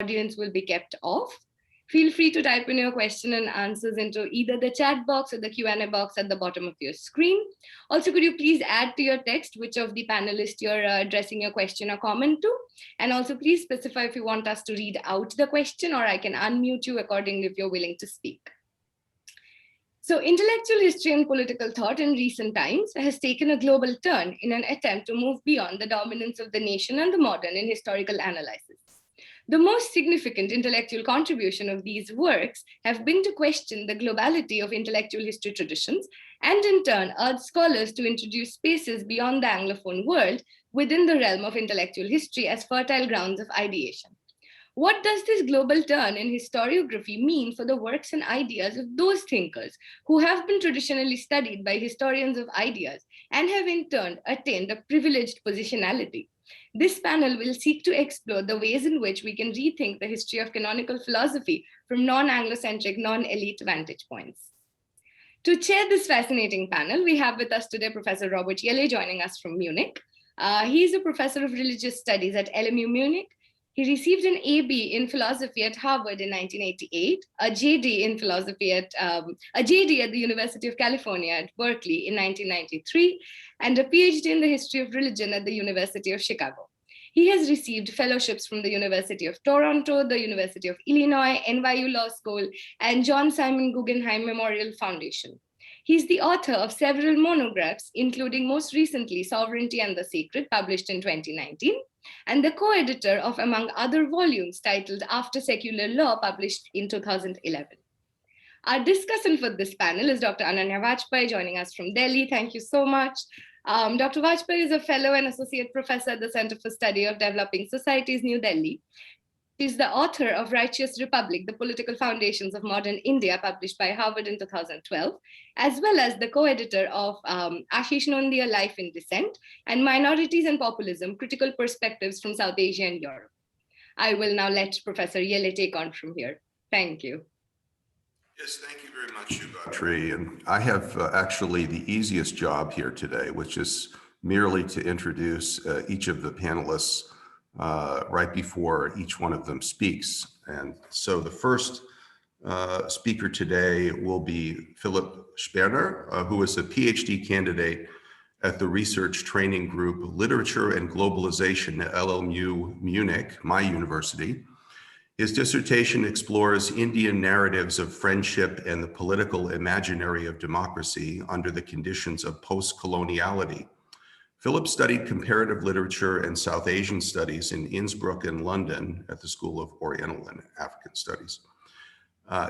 audience will be kept off. Feel free to type in your question and answers into either the chat box or the Q&A box at the bottom of your screen. Also, could you please add to your text which of the panelists you're addressing your question or comment to? And also please specify if you want us to read out the question, or I can unmute you accordingly if you're willing to speak. So intellectual history and political thought in recent times has taken a global turn in an attempt to move beyond the dominance of the nation and the modern in historical analysis. The most significant intellectual contribution of these works have been to question the globality of intellectual history traditions, and in turn urge scholars to introduce spaces beyond the Anglophone world within the realm of intellectual history as fertile grounds of ideation. What does this global turn in historiography mean for the works and ideas of those thinkers who have been traditionally studied by historians of ideas and have in turn attained a privileged positionality? This panel will seek to explore the ways in which we can rethink the history of canonical philosophy from non-Anglo-centric, non-elite vantage points. To chair this fascinating panel, we have with us today Professor Robert Yelle joining us from Munich. He is a professor of religious studies at LMU Munich. He received an AB in philosophy at Harvard in 1988, a JD in philosophy at the University of California at Berkeley in 1993, and a PhD in the history of religion at the University of Chicago. He has received fellowships from the University of Toronto, the University of Illinois, NYU Law School, and John Simon Guggenheim Memorial Foundation. He's the author of several monographs, including most recently Sovereignty and the Sacred, published in 2019, and the co-editor of, among other volumes, titled After Secular Law, published in 2011. Our discussant for this panel is Dr. Ananya Vajpeyi, joining us from Delhi. Thank you so much. Dr. Vajpeyi is a fellow and associate professor at the Center for Study of Developing Societies, New Delhi. She's the author of Righteous Republic, The Political Foundations of Modern India, published by Harvard in 2012, as well as the co-editor of Ashish Nondia, Life in Dissent, and Minorities and Populism, Critical Perspectives from South Asia and Europe. I will now let Professor Yelle take on from here. Thank you. Yes, thank you very much, Yugatri. And I have actually the easiest job here today, which is merely to introduce each of the panelists right before each one of them speaks. And so the first speaker today will be Phillip Sperner, who is a PhD candidate at the Research Training Group Literature and Globalization at LMU Munich, my university. His dissertation explores Indian narratives of friendship and the political imaginary of democracy under the conditions of post-coloniality. Phillip studied comparative literature and South Asian studies in Innsbruck and London at the School of Oriental and African Studies.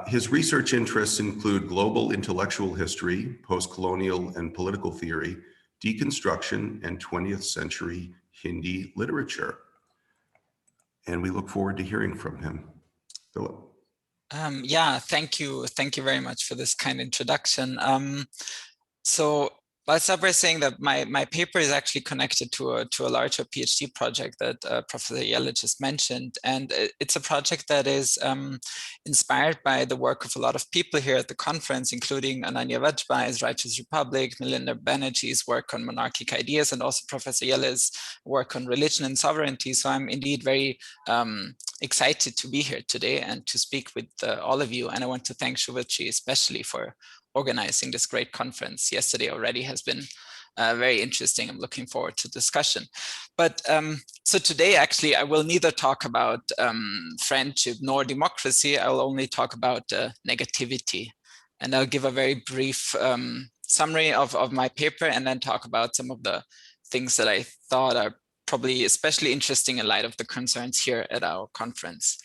His research interests include global intellectual history, post-colonial and political theory, deconstruction, and 20th century Hindi literature. And we look forward to hearing from him. Phillip. Yeah, thank you. Thank you very much for this kind introduction. So I'll start by saying that my paper is actually connected to a larger PhD project that Professor Yelle just mentioned. And it's a project that is inspired by the work of a lot of people here at the conference, including Ananya Vajpeyi's Righteous Republic, Milinder Banerjee's work on monarchic ideas, and also Professor Yelle's work on religion and sovereignty. So I'm indeed very excited to be here today and to speak with all of you. And I want to thank Shubhachi especially for organizing this great conference. Yesterday already has been very interesting. I'm looking forward to discussion. But so today, actually, I will neither talk about friendship nor democracy. I will only talk about negativity. And I'll give a very brief summary of my paper and then talk about some of the things that I thought are probably especially interesting in light of the concerns here at our conference.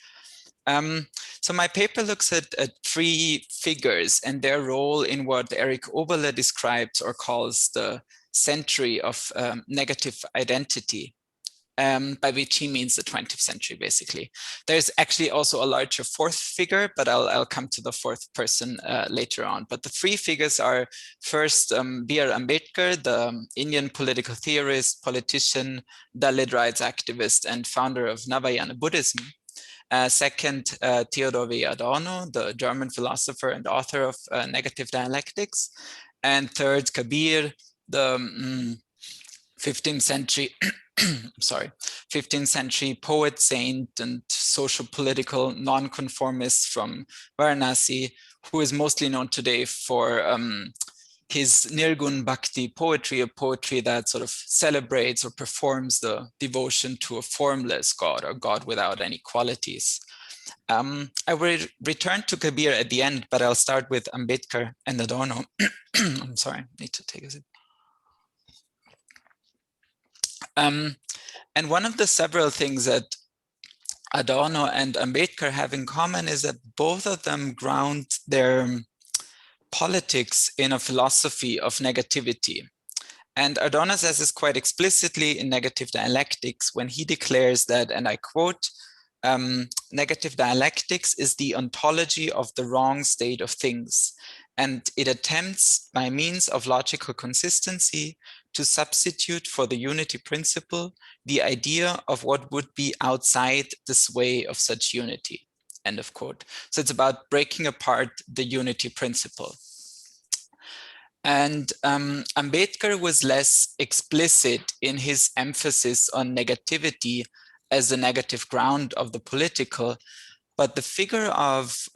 So my paper looks at three figures and their role in what Eric Oberle describes or calls the century of negative identity, by which he means the 20th century, basically. There's actually also a larger fourth figure, but I'll come to the fourth person later on. But the three figures are first B.R. Ambedkar, the Indian political theorist, politician, Dalit rights activist, and founder of Navayana Buddhism. Second, Theodor W. Adorno, the German philosopher and author of Negative Dialectics. And third, Kabir, the 15th century, sorry, 15th century poet, saint, and social political nonconformist from Varanasi, who is mostly known today for his Nirgun Bhakti poetry, a poetry that sort of celebrates or performs the devotion to a formless God, or God without any qualities. I will return to Kabir at the end, but I'll start with Ambedkar and Adorno. I'm sorry, I need to take a sip. And one of the several things that Adorno and Ambedkar have in common is that both of them ground their politics in a philosophy of negativity. And Adorno says this quite explicitly in Negative Dialectics when he declares that, and I quote, negative dialectics is the ontology of the wrong state of things, and it attempts by means of logical consistency to substitute for the unity principle the idea of what would be outside the sway of such unity, end of quote. So it's about breaking apart the unity principle. And Ambedkar was less explicit in his emphasis on negativity as the negative ground of the political, but the figure of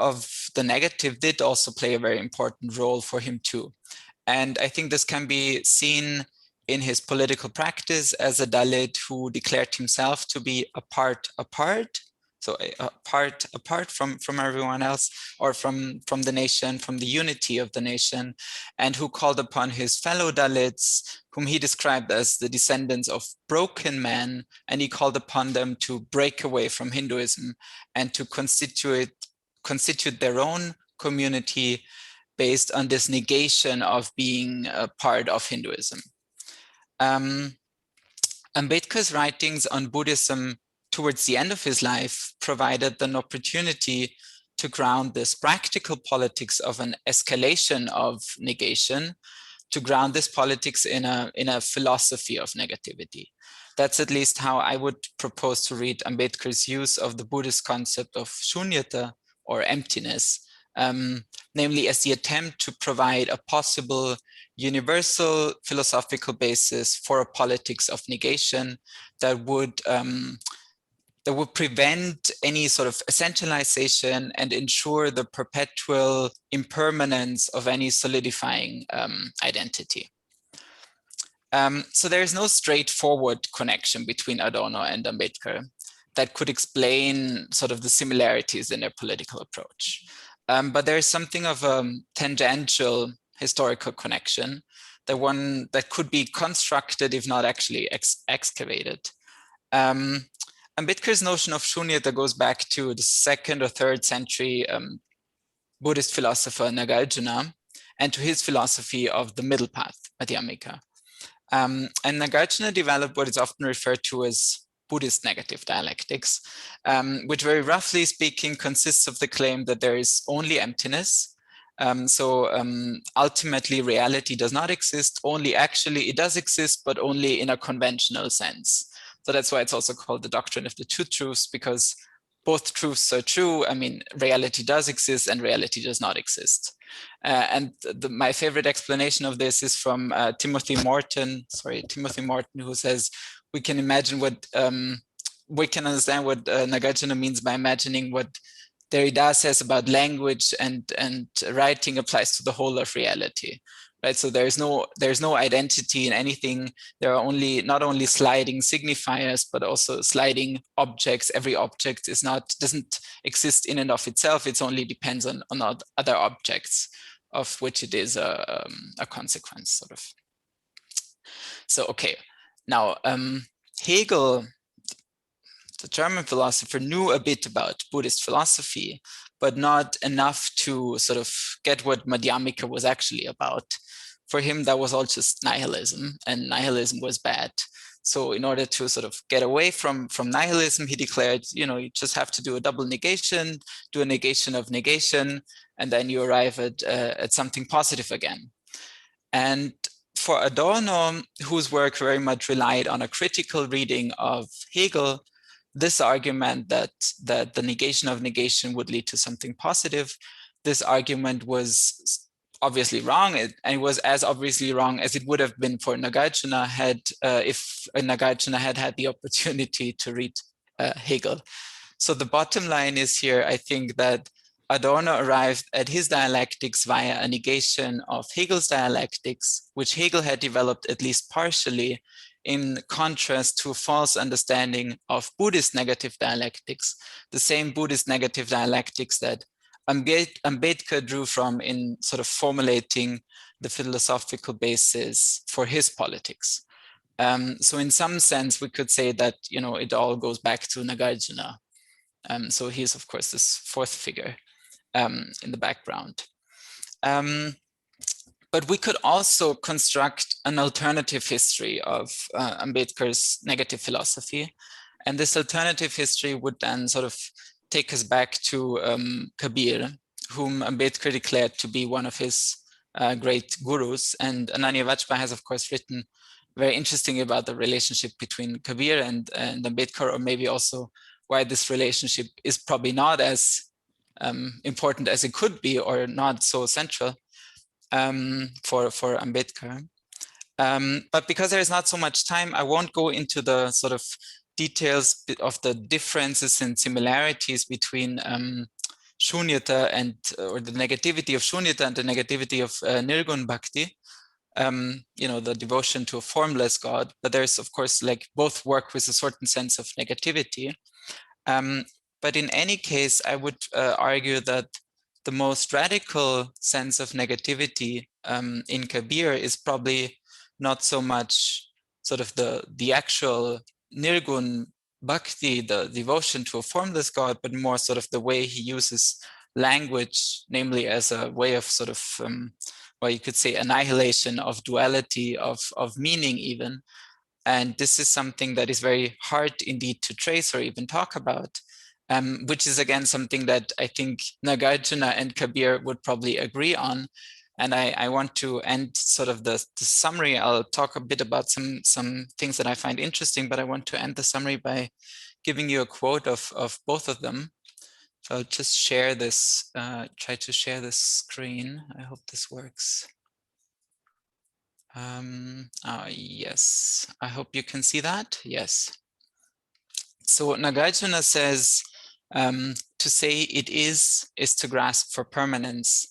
the negative did also play a very important role for him too. And I think this can be seen in his political practice as a Dalit who declared himself to be apart, so apart from everyone else, or from the nation, from the unity of the nation, and who called upon his fellow Dalits, whom he described as the descendants of broken men, and he called upon them to break away from Hinduism and to constitute their own community based on this negation of being a part of Hinduism. Ambedkar's writings on Buddhism towards the end of his life provided an opportunity to ground this practical politics of an escalation of negation, to ground this politics in a philosophy of negativity. That's at least how I would propose to read Ambedkar's use of the Buddhist concept of shunyata, or emptiness, namely as the attempt to provide a possible universal philosophical basis for a politics of negation that would prevent any sort of essentialization and ensure the perpetual impermanence of any solidifying identity. So there is no straightforward connection between Adorno and Ambedkar that could explain sort of the similarities in their political approach. But there is something of a tangential historical connection, that could be constructed, if not actually excavated. Ambedkar's notion of shunyata goes back to the 2nd or 3rd century Buddhist philosopher Nagarjuna, and to his philosophy of the middle path, Madhyamika. And Nagarjuna developed what is often referred to as Buddhist negative dialectics, which very roughly speaking consists of the claim that there is only emptiness. Ultimately reality does not exist, only actually it does exist, but only in a conventional sense. So that's why it's also called the doctrine of the two truths, because both truths are true. I mean, reality does exist and reality does not exist. My favorite explanation of this is from Timothy Morton, who says, we can understand what Nagarjuna means by imagining what Derrida says about language and writing applies to the whole of reality. Right, so there's no identity in anything. There are not only sliding signifiers, but also sliding objects. Every object doesn't exist in and of itself. It only depends on other objects, of which it is a consequence, sort of. So okay, now Hegel, the German philosopher, knew a bit about Buddhist philosophy, but not enough to sort of get what Madhyamika was actually about. For him, that was all just nihilism, and nihilism was bad. So in order to sort of get away from nihilism, he declared, you just have to do a double negation, do a negation of negation, and then you arrive at something positive again. And for Adorno, whose work very much relied on a critical reading of Hegel, this argument that the negation of negation would lead to something positive, this argument was obviously wrong, and it was as obviously wrong as it would have been for Nagarjuna if Nagarjuna had had the opportunity to read Hegel. So the bottom line is here, I think, that Adorno arrived at his dialectics via a negation of Hegel's dialectics, which Hegel had developed at least partially, in contrast to a false understanding of Buddhist negative dialectics, the same Buddhist negative dialectics that Ambedkar drew from in sort of formulating the philosophical basis for his politics. So in some sense, we could say that, you know, it all goes back to Nagarjuna. So he's, of course, this fourth figure in the background. But we could also construct an alternative history of Ambedkar's negative philosophy. And this alternative history would then sort of take us back to Kabir, whom Ambedkar declared to be one of his great gurus. And Ananya Vajpeyi has, of course, written very interesting about the relationship between Kabir and Ambedkar, or maybe also why this relationship is probably not as important as it could be, or not so central for Ambedkar. But because there is not so much time, I won't go into the sort of details of the differences and similarities between Shunyata and, or the negativity of Shunyata and the negativity of Nirgun Bhakti, you know, the devotion to a formless God. But there's, of course, like both work with a certain sense of negativity. But in any case, I would argue that the most radical sense of negativity in Kabir is probably not so much sort of the actual Nirgun Bhakti, the devotion to a formless God, but more sort of the way he uses language, namely as a way of sort of, well, you could say annihilation of duality, of meaning even. And this is something that is very hard indeed to trace or even talk about, which is again something that I think Nagarjuna and Kabir would probably agree on. And I want to end sort of the summary. I'll talk a bit about some things that I find interesting, but I want to end the summary by giving you a quote of both of them. So I'll just share this, try to share this screen. I hope this works. Yes, I hope you can see that. Yes. So Nagarjuna says, to say it is to grasp for permanence.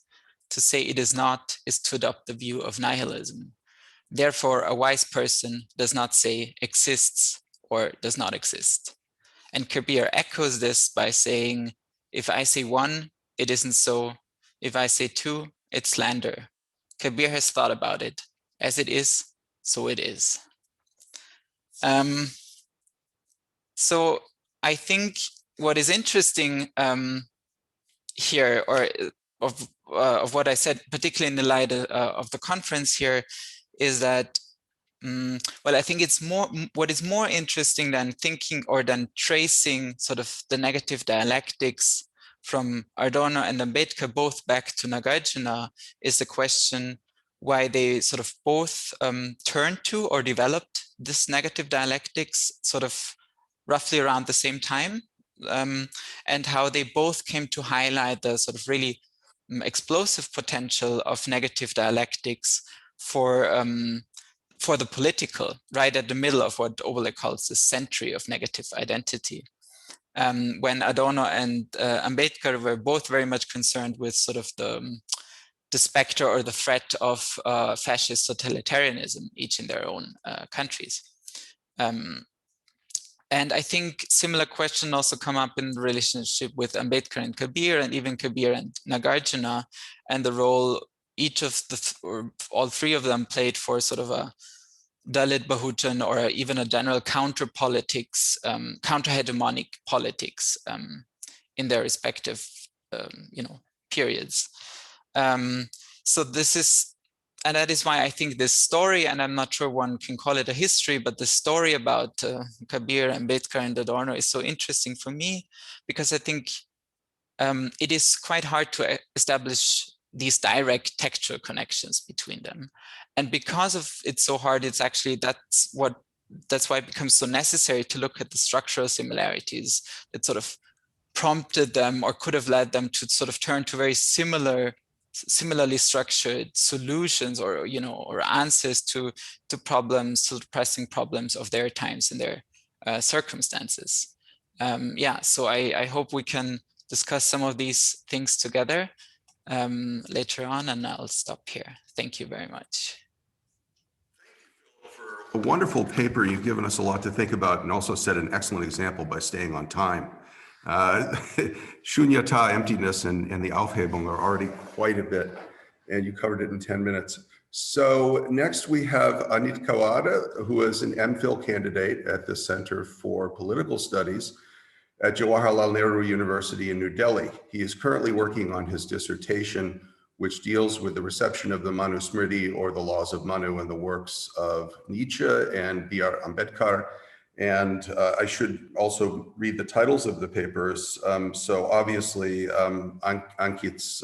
To say it is not is to adopt the view of nihilism. Therefore, a wise person does not say exists or does not exist. And Kabir echoes this by saying, if I say one, it isn't so. If I say two, it's slander. Kabir has thought about it. As it is, so it is. So I think what is interesting here, or of what I said, particularly in the light of the conference here, is that, well, I think it's more, what is more interesting than thinking or than tracing sort of the negative dialectics from Adorno and Ambedkar both back to Nagarjuna is the question why they sort of both turned to or developed this negative dialectics sort of roughly around the same time, and how they both came to highlight the sort of really explosive potential of negative dialectics for the political, right at the middle of what Oberle calls the century of negative identity. When Adorno and Ambedkar were both very much concerned with sort of the specter or the threat of fascist totalitarianism, each in their own countries. And I think similar questions also come up in the relationship with Ambedkar and Kabir, and even Kabir and Nagarjuna, and the role each of the, or all three of them played for sort of a Dalit Bahujan or even a general counter politics, counter hegemonic politics in their respective, periods. So this is, and that is why I think this story, and I'm not sure one can call it a history, but the story about Kabir, Ambedkar, and Adorno is so interesting for me, because I think it is quite hard to establish these direct textual connections between them. And because of it's so hard, it's actually, that's why it becomes so necessary to look at the structural similarities that sort of prompted them or could have led them to sort of turn to very similar similarly structured solutions or, or answers to problems, to pressing problems of their times and their circumstances. Yeah, so I hope we can discuss some of these things together later on, and I'll stop here. Thank you very much. For a wonderful paper. You've given us a lot to think about and also set an excellent example by staying on time. Shunyata, emptiness, and the Aufhebung are already quite a bit, and you covered it in 10 minutes. So next we have Anita Kawada, who is an MPhil candidate at the Center for Political Studies at Jawaharlal Nehru University in New Delhi. He is currently working on his dissertation, which deals with the reception of the Manusmithi, or the laws of Manu, and the works of Nietzsche and B.R. Ambedkar. And I should also read the titles of the papers. So obviously, Ankit's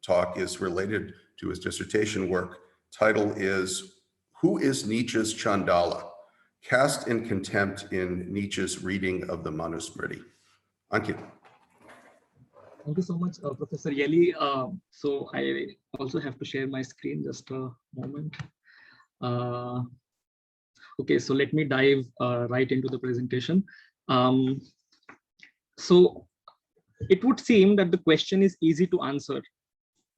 talk is related to his dissertation work. Title is, Who is Nietzsche's Chandala? Cast in Contempt in Nietzsche's Reading of the Manusmriti. Ankit. Thank you so much, Professor Yelle. So I also have to share my screen, just a moment. Okay, so let me dive right into the presentation. So it would seem that the question is easy to answer.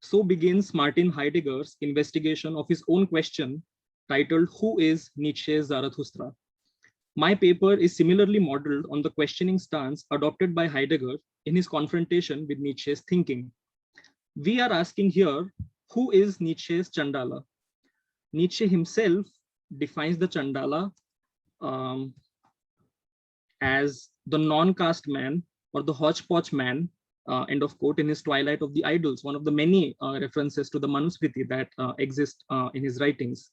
So begins Martin Heidegger's investigation of his own question, titled Who is Nietzsche Zarathustra? My paper is similarly modeled on the questioning stance adopted by Heidegger in his confrontation with Nietzsche's thinking. We are asking here, who is Nietzsche's Chandala? Nietzsche himself defines the Chandala as the non-caste man, or the hodgepodge man, end of quote, in his Twilight of the Idols, one of the many references to the Manusmithi that exist in his writings.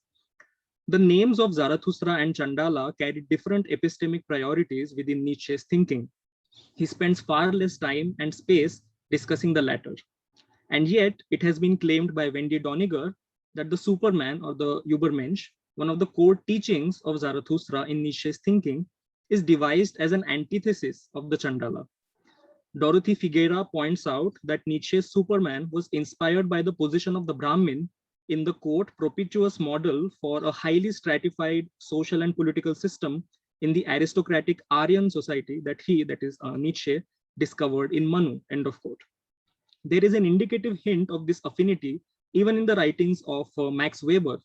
The names of Zarathustra and Chandala carry different epistemic priorities within Nietzsche's thinking. He spends far less time and space discussing the latter. And yet, it has been claimed by Wendy Doniger that the Superman, or the Übermensch, one of the core teachings of Zarathustra in Nietzsche's thinking, is devised as an antithesis of the Chandala. Dorothy Figueira points out that Nietzsche's Superman was inspired by the position of the Brahmin in the quote propitious model for a highly stratified social and political system in the aristocratic Aryan society that Nietzsche, discovered in Manu, end of quote. There is an indicative hint of this affinity even in the writings of Max Weber,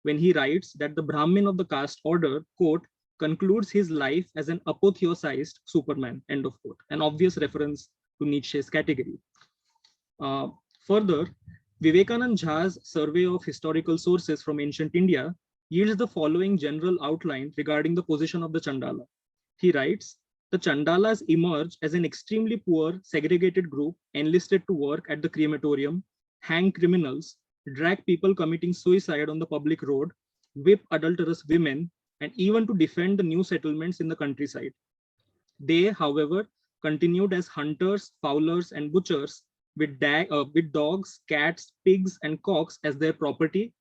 when he writes that the Brahmin of the caste order, quote, concludes his life as an apotheosized Superman, end of quote, an obvious reference to Nietzsche's category. Further, Vivekanand Jha's survey of historical sources from ancient India yields the following general outline regarding the position of the Chandala. He writes, the Chandalas emerge as an extremely poor, segregated group enlisted to work at the crematorium, hang criminals, drag people committing suicide on the public road, whip adulterous women, and even to defend the new settlements in the countryside. They, however, continued as hunters, fowlers, and butchers, with dogs, cats, pigs, and cocks as their property,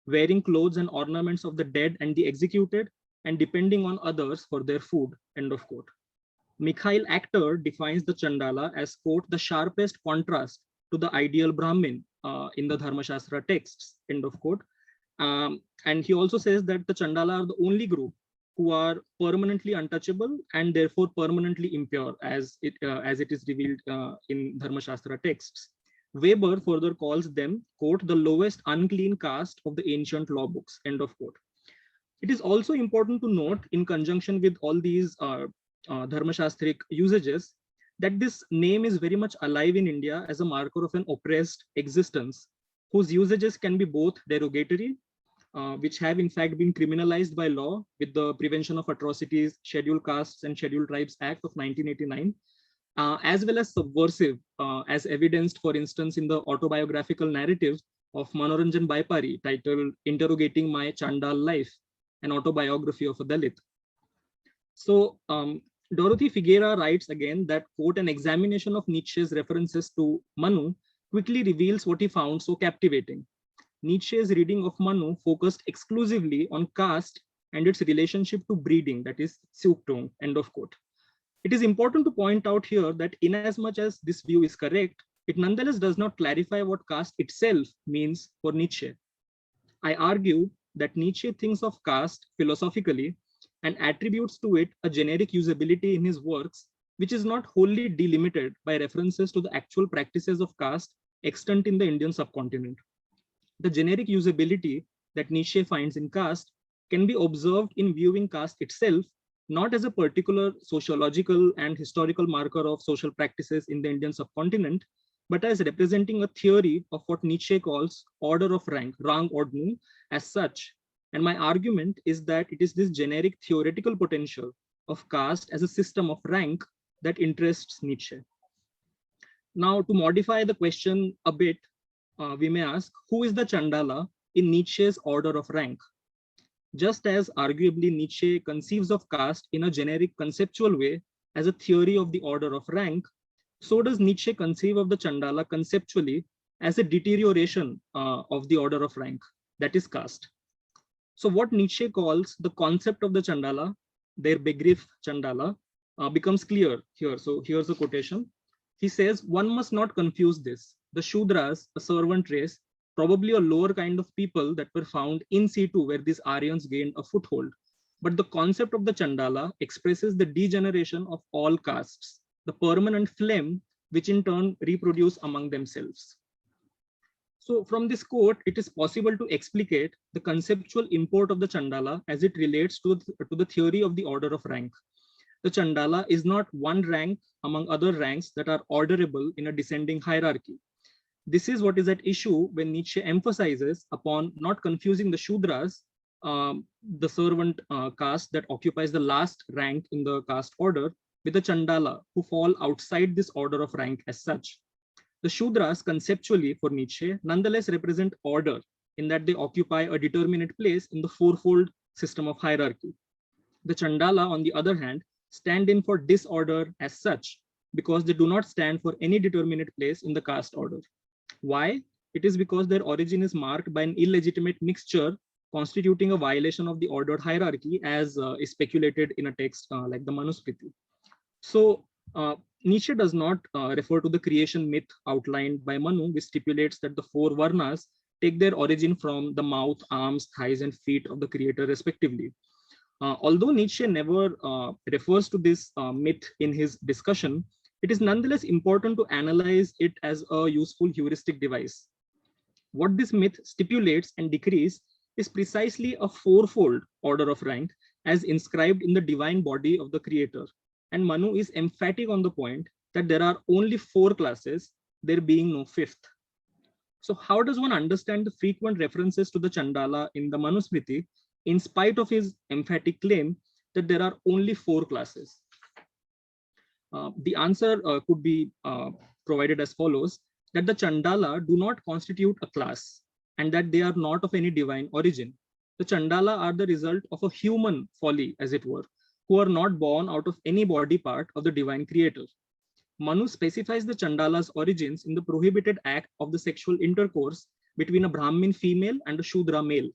wearing clothes and ornaments of the dead and the executed, and depending on others for their food, end of quote. Mikhail Actor defines the Chandala as, quote, the sharpest contrast to the ideal Brahmin in the Dharmashastra texts, end of quote. And he also says that the Chandala are the only group who are permanently untouchable and therefore permanently impure, as it is revealed in Dharmashastra texts. Weber further calls them, quote, the lowest unclean caste of the ancient law books, end of quote. It is also important to note, in conjunction with all these Dharmashastric usages, that this name is very much alive in India as a marker of an oppressed existence, whose usages can be both derogatory, which have in fact been criminalized by law with the Prevention of Atrocities, Scheduled Castes and Scheduled Tribes Act of 1989, as well as subversive, as evidenced, for instance, in the autobiographical narrative of Manoranjan Bhaipari titled Interrogating My Chandal Life, an autobiography of a Dalit. So Dorothy Figueira writes again that, quote, an examination of Nietzsche's references to Manu quickly reveals what he found so captivating. Nietzsche's reading of Manu focused exclusively on caste and its relationship to breeding, that is Züchtung, end of quote. It is important to point out here that inasmuch as this view is correct, it nonetheless does not clarify what caste itself means for Nietzsche. I argue that Nietzsche thinks of caste philosophically and attributes to it a generic usability in his works, which is not wholly delimited by references to the actual practices of caste extant in the Indian subcontinent. The generic usability that Nietzsche finds in caste can be observed in viewing caste itself, not as a particular sociological and historical marker of social practices in the Indian subcontinent, but as representing a theory of what Nietzsche calls order of rank, Rangordnung, as such. And my argument is that it is this generic theoretical potential of caste as a system of rank that interests Nietzsche. Now, to modify the question a bit, we may ask, who is the Chandala in Nietzsche's order of rank? Just as arguably Nietzsche conceives of caste in a generic conceptual way as a theory of the order of rank, so does Nietzsche conceive of the Chandala conceptually as a deterioration of the order of rank, that is caste. So what Nietzsche calls the concept of the Chandala, their Begriff Chandala, becomes clear here. So here's a quotation. He says, one must not confuse this. The Shudras, a servant race, probably a lower kind of people that were found in situ where these Aryans gained a foothold. But the concept of the Chandala expresses the degeneration of all castes, the permanent phlegm, which in turn reproduce among themselves. So from this quote, it is possible to explicate the conceptual import of the Chandala as it relates to the theory of the order of rank. The Chandala is not one rank among other ranks that are orderable in a descending hierarchy. This is what is at issue when Nietzsche emphasizes upon not confusing the Shudras, the servant caste that occupies the last rank in the caste order, with the Chandala, who fall outside this order of rank as such. The Shudras, conceptually for Nietzsche, nonetheless represent order in that they occupy a determinate place in the fourfold system of hierarchy. The Chandala, on the other hand, stand in for disorder as such, because they do not stand for any determinate place in the caste order. Why? It is because their origin is marked by an illegitimate mixture constituting a violation of the ordered hierarchy, as is speculated in a text like the Manusmithi. So Nietzsche does not refer to the creation myth outlined by Manu, which stipulates that the four varnas take their origin from the mouth, arms, thighs, and feet of the creator respectively. Although Nietzsche never refers to this myth in his discussion, it is nonetheless important to analyze it as a useful heuristic device. What this myth stipulates and decrees is precisely a fourfold order of rank as inscribed in the divine body of the creator. And Manu is emphatic on the point that there are only four classes, there being no fifth. So how does one understand the frequent references to the Chandala in the Manusmithi, in spite of his emphatic claim that there are only four classes? The answer could be provided as follows, that the Chandala do not constitute a class and that they are not of any divine origin. The Chandala are the result of a human folly, as it were, who are not born out of any body part of the divine creator. Manu specifies the Chandala's origins in the prohibited act of the sexual intercourse between a Brahmin female and a Shudra male.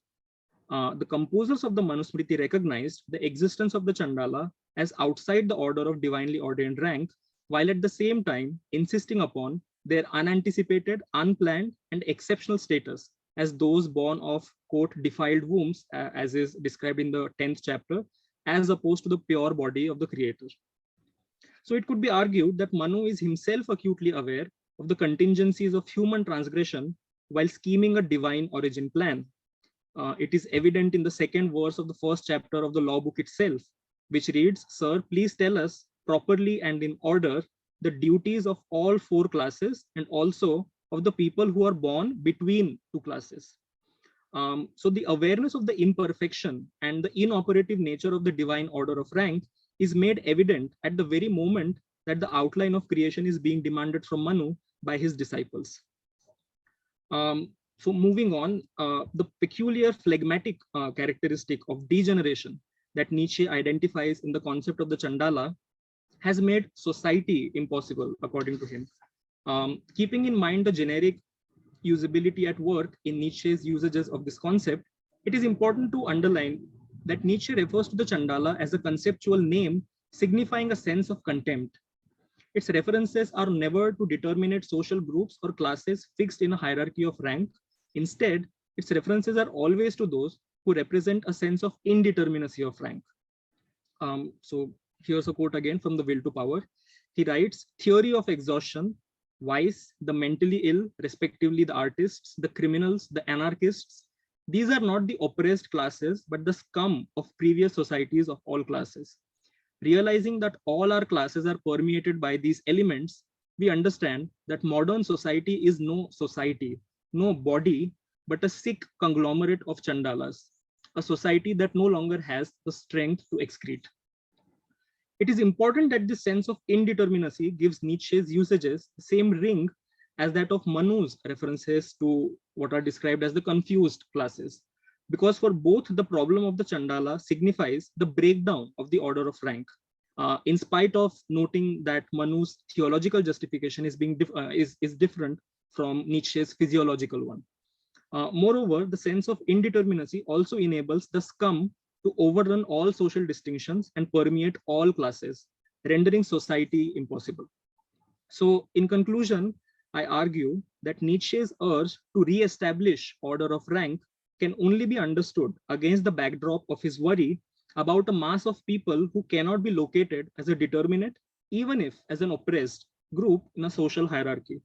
The composers of the Manusmriti recognized the existence of the Chandala as outside the order of divinely ordained rank, while at the same time insisting upon their unanticipated, unplanned, and exceptional status as those born of, quote, defiled wombs, as is described in the 10th chapter, as opposed to the pure body of the creator. So it could be argued that Manu is himself acutely aware of the contingencies of human transgression while scheming a divine origin plan. It is evident in the second verse of the first chapter of the law book itself, which reads, "Sir, please tell us properly and in order the duties of all four classes and also of the people who are born between two classes." So the awareness of the imperfection and the inoperative nature of the divine order of rank is made evident at the very moment that the outline of creation is being demanded from Manu by his disciples. So moving on, the peculiar phlegmatic characteristic of degeneration that Nietzsche identifies in the concept of the Chandala has made society impossible, according to him. Keeping in mind the generic usability at work in Nietzsche's usages of this concept, it is important to underline that Nietzsche refers to the Chandala as a conceptual name signifying a sense of contempt. Its references are never to determinate social groups or classes fixed in a hierarchy of rank. Instead, its references are always to those who represent a sense of indeterminacy of rank. So here's a quote again from The Will to Power. He writes, "Theory of exhaustion, vice, the mentally ill, respectively the artists, the criminals, the anarchists, these are not the oppressed classes, but the scum of previous societies of all classes. Realizing that all our classes are permeated by these elements, we understand that modern society is no society, no body, but a sick conglomerate of chandalas, a society that no longer has the strength to excrete." It is important that this sense of indeterminacy gives Nietzsche's usages the same ring as that of Manu's references to what are described as the confused classes, because for both the problem of the Chandala signifies the breakdown of the order of rank, in spite of noting that Manu's theological justification is different from Nietzsche's physiological one. Moreover, the sense of indeterminacy also enables the scum to overrun all social distinctions and permeate all classes, rendering society impossible. So in conclusion, I argue that Nietzsche's urge to re-establish order of rank can only be understood against the backdrop of his worry about a mass of people who cannot be located as a determinate, even if as an oppressed group in a social hierarchy.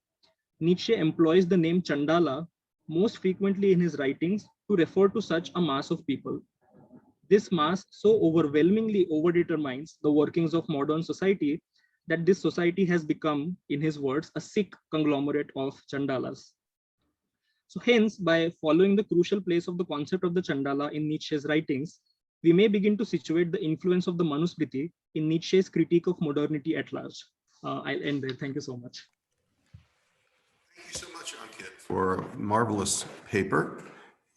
Nietzsche employs the name Chandala most frequently in his writings to refer to such a mass of people. This mass so overwhelmingly overdetermines the workings of modern society that this society has become, in his words, a sick conglomerate of Chandalas. So hence, by following the crucial place of the concept of the Chandala in Nietzsche's writings, we may begin to situate the influence of the Manusmithi in Nietzsche's critique of modernity at large. I'll end there. Thank you so much. Thank you so much, Ankit, for a marvelous paper.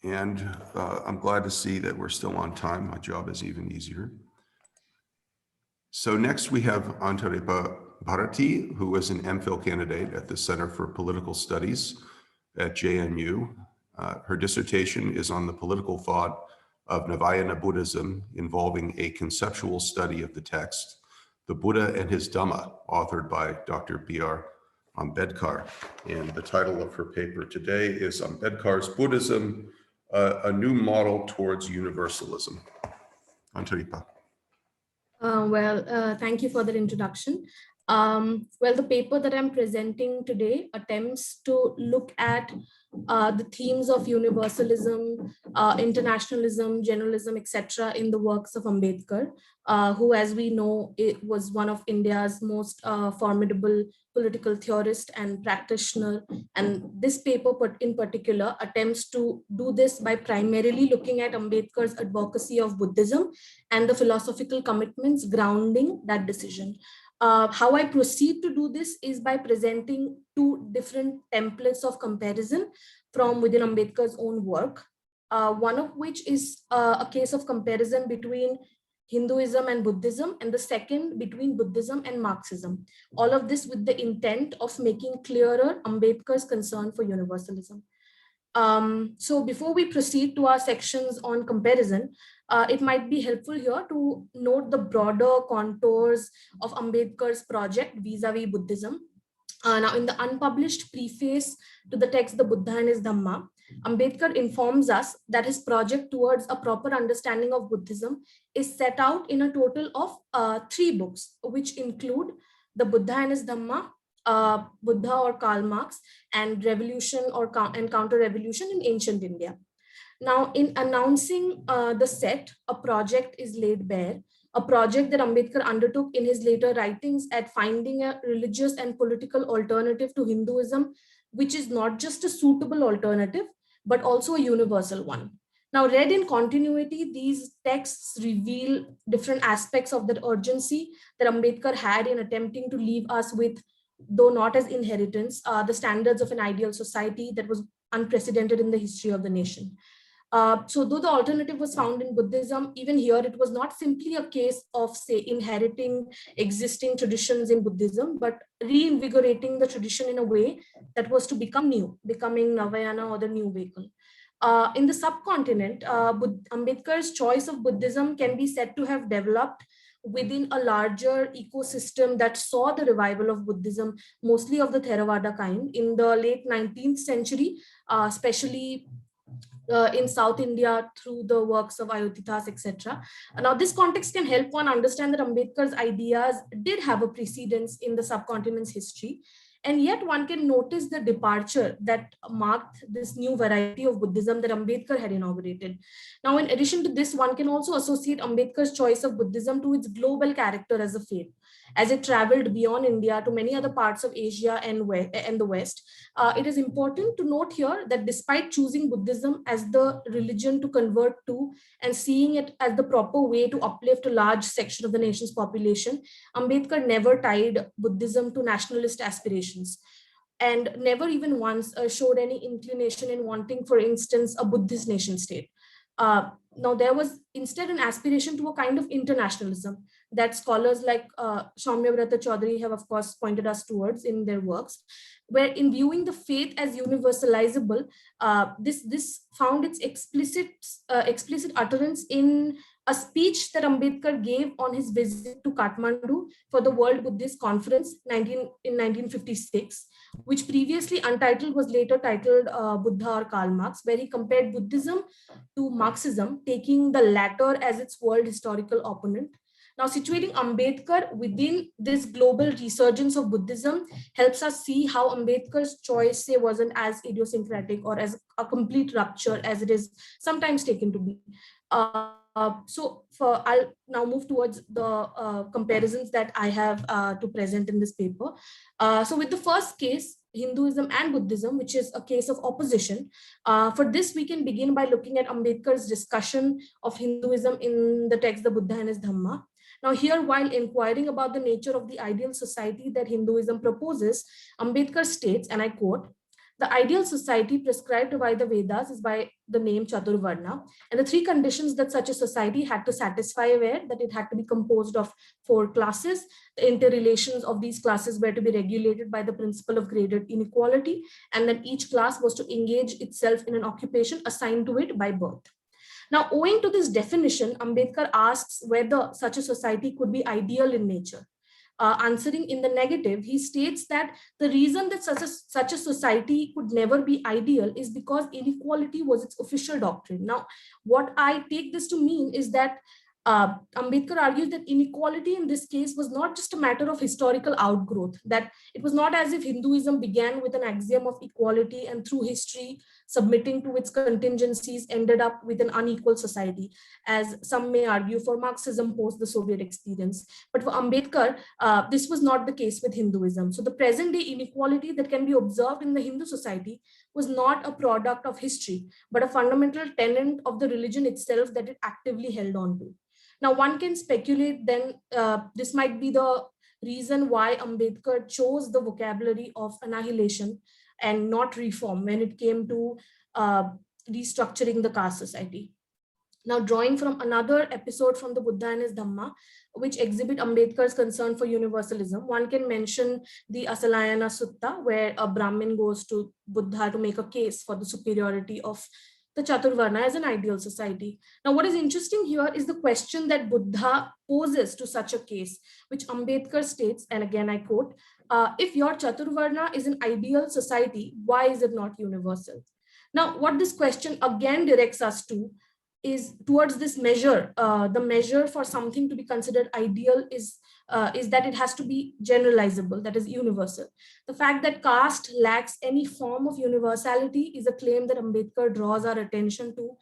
And I'm glad to see that we're still on time. My job is even easier. So next we have Antaripa Bharati, who is an MPhil candidate at the Center for Political Studies at JNU. Her dissertation is on the political thought of Navayana Buddhism involving a conceptual study of the text, The Buddha and His Dhamma, authored by Dr. B.R. Ambedkar. And the title of her paper today is Ambedkar's Buddhism, a New Model Towards Universalism. Antaripa. Thank you for that introduction. The paper that I'm presenting today attempts to look at the themes of universalism, internationalism, generalism, etc. in the works of Ambedkar, who, as we know, it was one of India's most formidable political theorist and practitioner. And this paper in particular attempts to do this by primarily looking at Ambedkar's advocacy of Buddhism and the philosophical commitments grounding that decision. How I proceed to do this is by presenting two different templates of comparison from within Ambedkar's own work, one of which is a case of comparison between Hinduism and Buddhism, and the second between Buddhism and Marxism. All of this with the intent of making clearer Ambedkar's concern for universalism. So before we proceed to our sections on comparison, it might be helpful here to note the broader contours of Ambedkar's project vis-a-vis Buddhism. Now, in the unpublished preface to the text, The Buddha and His Dhamma, Ambedkar informs us that his project towards a proper understanding of Buddhism is set out in a total of 3 books, which include The Buddha and His Dhamma, Buddha or Karl Marx, and Revolution or Counter-Revolution in Ancient India. Now, in announcing the set, a project is laid bare, a project that Ambedkar undertook in his later writings at finding a religious and political alternative to Hinduism, which is not just a suitable alternative, but also a universal one. Now, read in continuity, these texts reveal different aspects of that urgency that Ambedkar had in attempting to leave us with, though not as inheritance, the standards of an ideal society that was unprecedented in the history of the nation. So though the alternative was found in Buddhism, even here it was not simply a case of, say, inheriting existing traditions in Buddhism, but reinvigorating the tradition in a way that was to become new, becoming Navayana or the new vehicle. In the subcontinent, Ambedkar's choice of Buddhism can be said to have developed within a larger ecosystem that saw the revival of Buddhism, mostly of the Theravada kind, in the late 19th century, especially in South India through the works of Ayodhyadas, etc. Now, this context can help one understand that Ambedkar's ideas did have a precedence in the subcontinent's history. And yet one can notice the departure that marked this new variety of Buddhism that Ambedkar had inaugurated. Now, in addition to this, one can also associate Ambedkar's choice of Buddhism to its global character as a faith, as it traveled beyond India to many other parts of Asia and the West. It is important to note here that despite choosing Buddhism as the religion to convert to and seeing it as the proper way to uplift a large section of the nation's population, Ambedkar never tied Buddhism to nationalist aspirations and never even once showed any inclination in wanting, for instance, a Buddhist nation state. Now, there was instead an aspiration to a kind of internationalism that scholars like Soumyavrata Chaudhary have, of course, pointed us towards in their works, where in viewing the faith as universalizable, this found its explicit utterance in a speech that Ambedkar gave on his visit to Kathmandu for the World Buddhist Conference in 1956, which previously Untitled was later titled Buddha or Karl Marx, where he compared Buddhism to Marxism, taking the latter as its world historical opponent. Now, situating Ambedkar within this global resurgence of Buddhism helps us see how Ambedkar's choice, say, wasn't as idiosyncratic or as a complete rupture as it is sometimes taken to be. I'll now move towards the comparisons that I have to present in this paper. So with the first case, Hinduism and Buddhism, which is a case of opposition. For this, we can begin by looking at Ambedkar's discussion of Hinduism in the text, The Buddha and His Dhamma. Now here, while inquiring about the nature of the ideal society that Hinduism proposes, Ambedkar states, and I quote, "The ideal society prescribed by the Vedas is by the name Chaturvarna, and the three conditions that such a society had to satisfy were that it had to be composed of 4 classes, the interrelations of these classes were to be regulated by the principle of graded inequality, and that each class was to engage itself in an occupation assigned to it by birth." Now, owing to this definition, Ambedkar asks whether such a society could be ideal in nature. Answering in the negative, he states that the reason that such a society could never be ideal is because inequality was its official doctrine. Now, what I take this to mean is that Ambedkar argues that inequality in this case was not just a matter of historical outgrowth, that it was not as if Hinduism began with an axiom of equality and through history, submitting to its contingencies, ended up with an unequal society, as some may argue for Marxism post the Soviet experience. But for Ambedkar, this was not the case with Hinduism. So the present day inequality that can be observed in the Hindu society was not a product of history, but a fundamental tenet of the religion itself that it actively held on to. Now, one can speculate then this might be the reason why Ambedkar chose the vocabulary of annihilation and not reform when it came to restructuring the caste society. Now, drawing from another episode from the Buddha and His Dhamma, which exhibit Ambedkar's concern for universalism, one can mention the Asalayana Sutta, where a Brahmin goes to Buddha to make a case for the superiority of the Chaturvarna as an ideal society. Now, what is interesting here is the question that Buddha poses to such a case, which Ambedkar states, and again I quote, "If your Chaturvarna is an ideal society, why is it not universal?" Now, what this question again directs us to is towards this measure. The measure for something to be considered ideal is that it has to be generalizable, that is universal. The fact that caste lacks any form of universality is a claim that Ambedkar draws our attention to,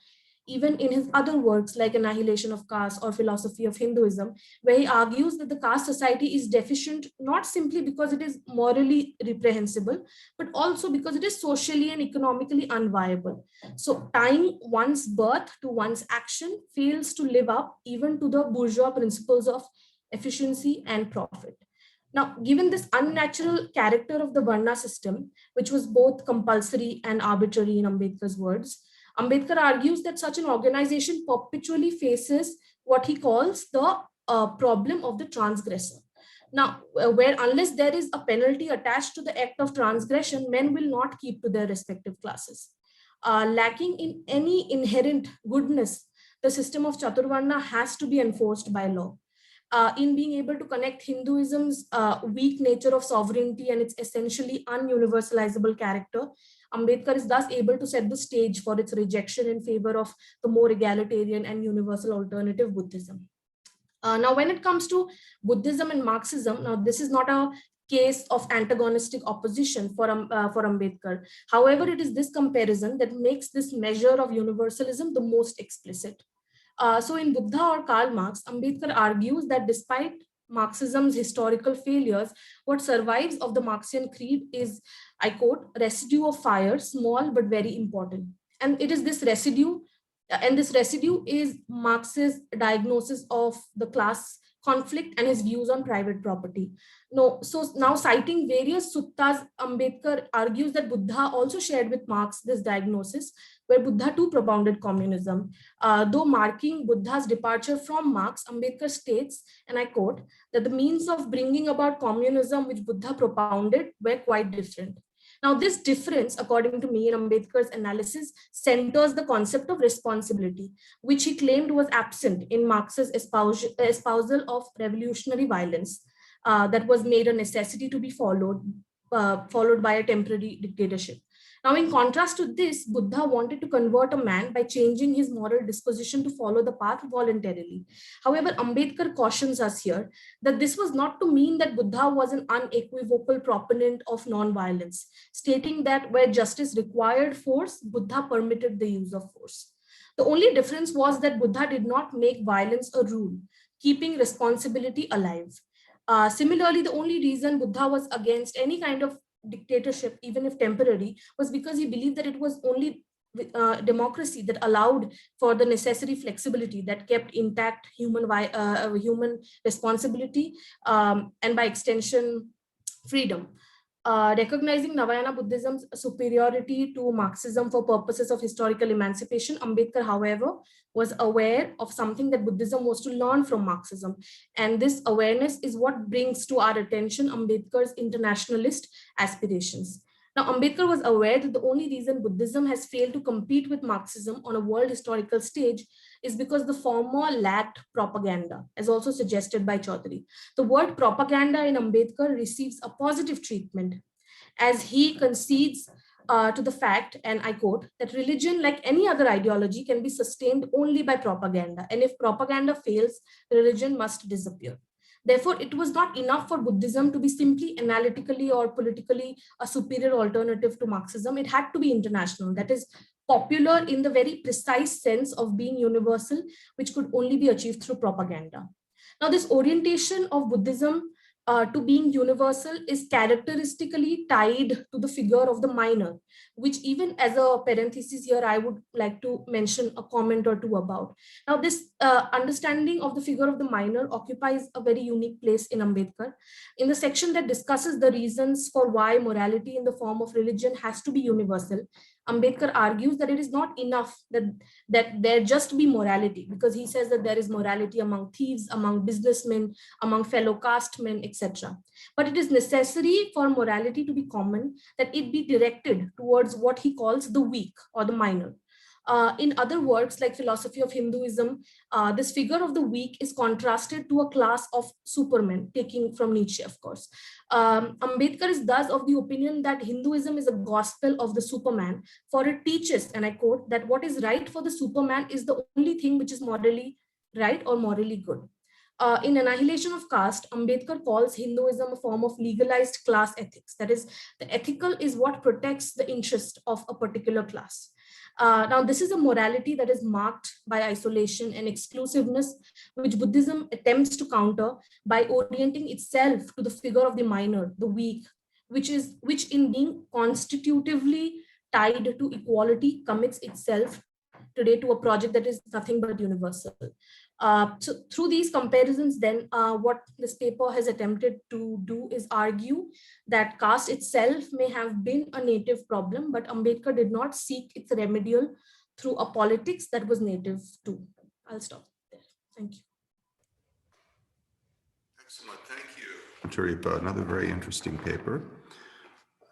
even in his other works like Annihilation of Caste or Philosophy of Hinduism, where he argues that the caste society is deficient not simply because it is morally reprehensible, but also because it is socially and economically unviable. So tying one's birth to one's action fails to live up even to the bourgeois principles of efficiency and profit. Now, given this unnatural character of the Varna system, which was both compulsory and arbitrary in Ambedkar's words, Ambedkar argues that such an organization perpetually faces what he calls the problem of the transgressor. Now, where unless there is a penalty attached to the act of transgression, men will not keep to their respective classes. Lacking in any inherent goodness, the system of Chaturvarna has to be enforced by law. in being able to connect Hinduism's weak nature of sovereignty and its essentially ununiversalizable character, Ambedkar is thus able to set the stage for its rejection in favor of the more egalitarian and universal alternative Buddhism. Now, when it comes to Buddhism and Marxism, now this is not a case of antagonistic opposition for Ambedkar. However, it is this comparison that makes this measure of universalism the most explicit. So in Buddha or Karl Marx, Ambedkar argues that despite Marxism's historical failures, what survives of the Marxian creed is, I quote, residue of fire, small but very important. And it is this residue, and this residue is Marx's diagnosis of the class conflict and his views on private property. No, so now citing various suttas, Ambedkar argues that Buddha also shared with Marx this diagnosis, where Buddha too propounded communism. Though marking Buddha's departure from Marx, Ambedkar states, and I quote, that the means of bringing about communism which Buddha propounded were quite different. Now, this difference, according to me in Ambedkar's analysis, centers the concept of responsibility, which he claimed was absent in Marx's espousal of revolutionary violence that was made a necessity to be followed by a temporary dictatorship. Now, in contrast to this, Buddha wanted to convert a man by changing his moral disposition to follow the path voluntarily. However, Ambedkar cautions us here that this was not to mean that Buddha was an unequivocal proponent of non-violence, stating that where justice required force, Buddha permitted the use of force. The only difference was that Buddha did not make violence a rule, keeping responsibility alive. Similarly, the only reason Buddha was against any kind of dictatorship, even if temporary, was because he believed that it was only democracy that allowed for the necessary flexibility that kept intact human responsibility and by extension freedom. Recognizing Navayana Buddhism's superiority to Marxism for purposes of historical emancipation, Ambedkar, however, was aware of something that Buddhism was to learn from Marxism. And this awareness is what brings to our attention Ambedkar's internationalist aspirations. Now, Ambedkar was aware that the only reason Buddhism has failed to compete with Marxism on a world historical stage is because the former lacked propaganda, as also suggested by Chaudhary. The word propaganda in Ambedkar receives a positive treatment as he concedes to the fact, and I quote, that religion, like any other ideology, can be sustained only by propaganda. And if propaganda fails, religion must disappear. Therefore, it was not enough for Buddhism to be simply analytically or politically a superior alternative to Marxism. It had to be international, that is, popular in the very precise sense of being universal, which could only be achieved through propaganda. Now, this orientation of Buddhism to being universal is characteristically tied to the figure of the minor, which even as a parenthesis here, I would like to mention a comment or two about. Now, this understanding of the figure of the minor occupies a very unique place in Ambedkar. In the section that discusses the reasons for why morality in the form of religion has to be universal, Ambedkar argues that it is not enough that there just be morality, because he says that there is morality among thieves, among businessmen, among fellow castemen, etc. But it is necessary for morality to be common, that it be directed towards what he calls the weak or the minor. In other works like Philosophy of Hinduism, this figure of the weak is contrasted to a class of supermen, taking from Nietzsche, of course. Ambedkar is thus of the opinion that Hinduism is a gospel of the Superman, for it teaches, and I quote, that what is right for the Superman is the only thing which is morally right or morally good. In Annihilation of Caste, Ambedkar calls Hinduism a form of legalized class ethics. That is, the ethical is what protects the interest of a particular class. Now, this is a morality that is marked by isolation and exclusiveness, which Buddhism attempts to counter by orienting itself to the figure of the minor, the weak, which in being constitutively tied to equality commits itself today to a project that is nothing but universal. So through these comparisons, then what this paper has attempted to do is argue that caste itself may have been a native problem, but Ambedkar did not seek its remedial through a politics that was native too. I'll stop there. Thank you. Excellent, thank you, Antaripa. Another very interesting paper.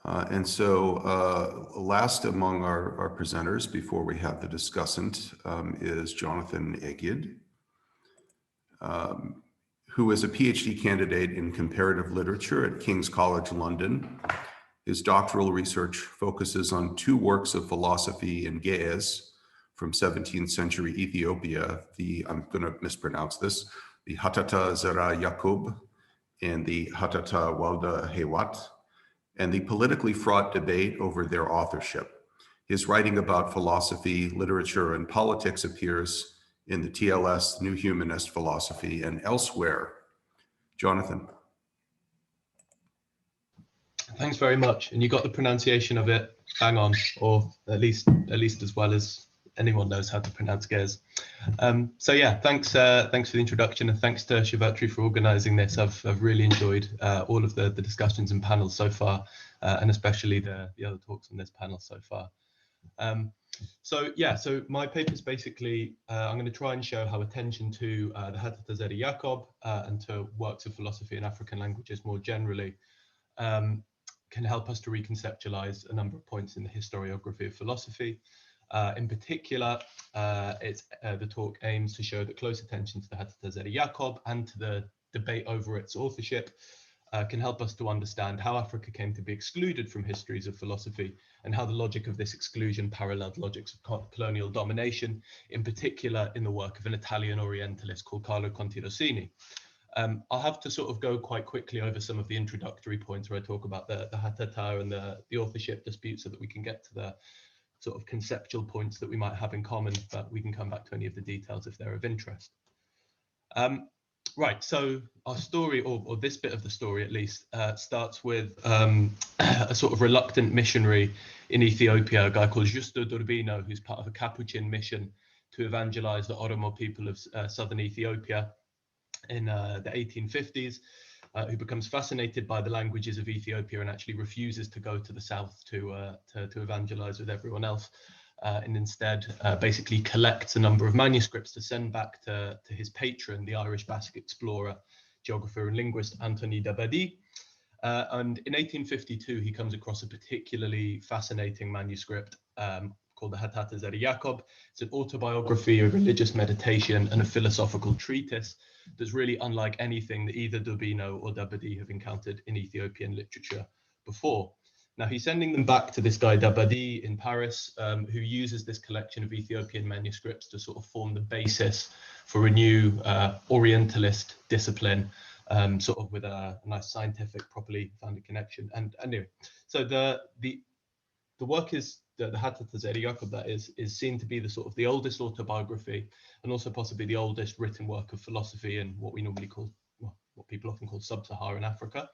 And so last among our presenters before we have the discussant is Jonathan Egid, who is a PhD candidate in comparative literature at King's College London. His doctoral research focuses on two works of philosophy in Ge'ez from 17th century Ethiopia, I'm going to mispronounce this, the Hatata Zera Yakub and the Hatata Walda Hewat, and the politically fraught debate over their authorship. His writing about philosophy, literature, and politics appears in the TLS New Humanist Philosophy and elsewhere. Jonathan. Thanks very much. And you got the pronunciation of it bang on, or at least as well as anyone knows how to pronounce Ge'ez. So yeah, thanks for the introduction, and thanks to Shivatri for organising this. I've really enjoyed all of the discussions and panels so far, and especially the other talks on this panel so far. So my paper is basically, I'm going to try and show how attention to the Hatata Zera Yakub and to works of philosophy in African languages more generally can help us to reconceptualize a number of points in the historiography of philosophy. In particular, the talk aims to show that close attention to the Hatata Zera Yakub and to the debate over its authorship can help us to understand how Africa came to be excluded from histories of philosophy and how the logic of this exclusion paralleled logics of colonial domination, in particular in the work of an Italian Orientalist called Carlo Conti Rossini. I'll have to sort of go quite quickly over some of the introductory points where I talk about the Hatata and the authorship dispute so that we can get to the sort of conceptual points that we might have in common, but we can come back to any of the details if they're of interest. Right, so our story, or this bit of the story at least, starts with a sort of reluctant missionary in Ethiopia, a guy called Justo Durbino, who's part of a Capuchin mission to evangelize the Oromo people of southern Ethiopia in the 1850s, who becomes fascinated by the languages of Ethiopia and actually refuses to go to the south to evangelize with everyone else, and instead basically collects a number of manuscripts to send back to his patron, the Irish Basque explorer, geographer and linguist Anthony Dabadi. And in 1852, he comes across a particularly fascinating manuscript called the Hatata Zera Yakub. It's an autobiography, a religious meditation, and a philosophical treatise that's really unlike anything that either Durbino or Dabadi have encountered in Ethiopian literature before. Now, he's sending them back to this guy Dabadi in Paris, who uses this collection of Ethiopian manuscripts to sort of form the basis for a new Orientalist discipline, sort of with a nice scientific, properly founded connection. And anyway, so the work is, the Hatata Zera Yakub, that is seen to be the sort of the oldest autobiography and also possibly the oldest written work of philosophy in what we normally call, well, what people often call sub-Saharan Africa.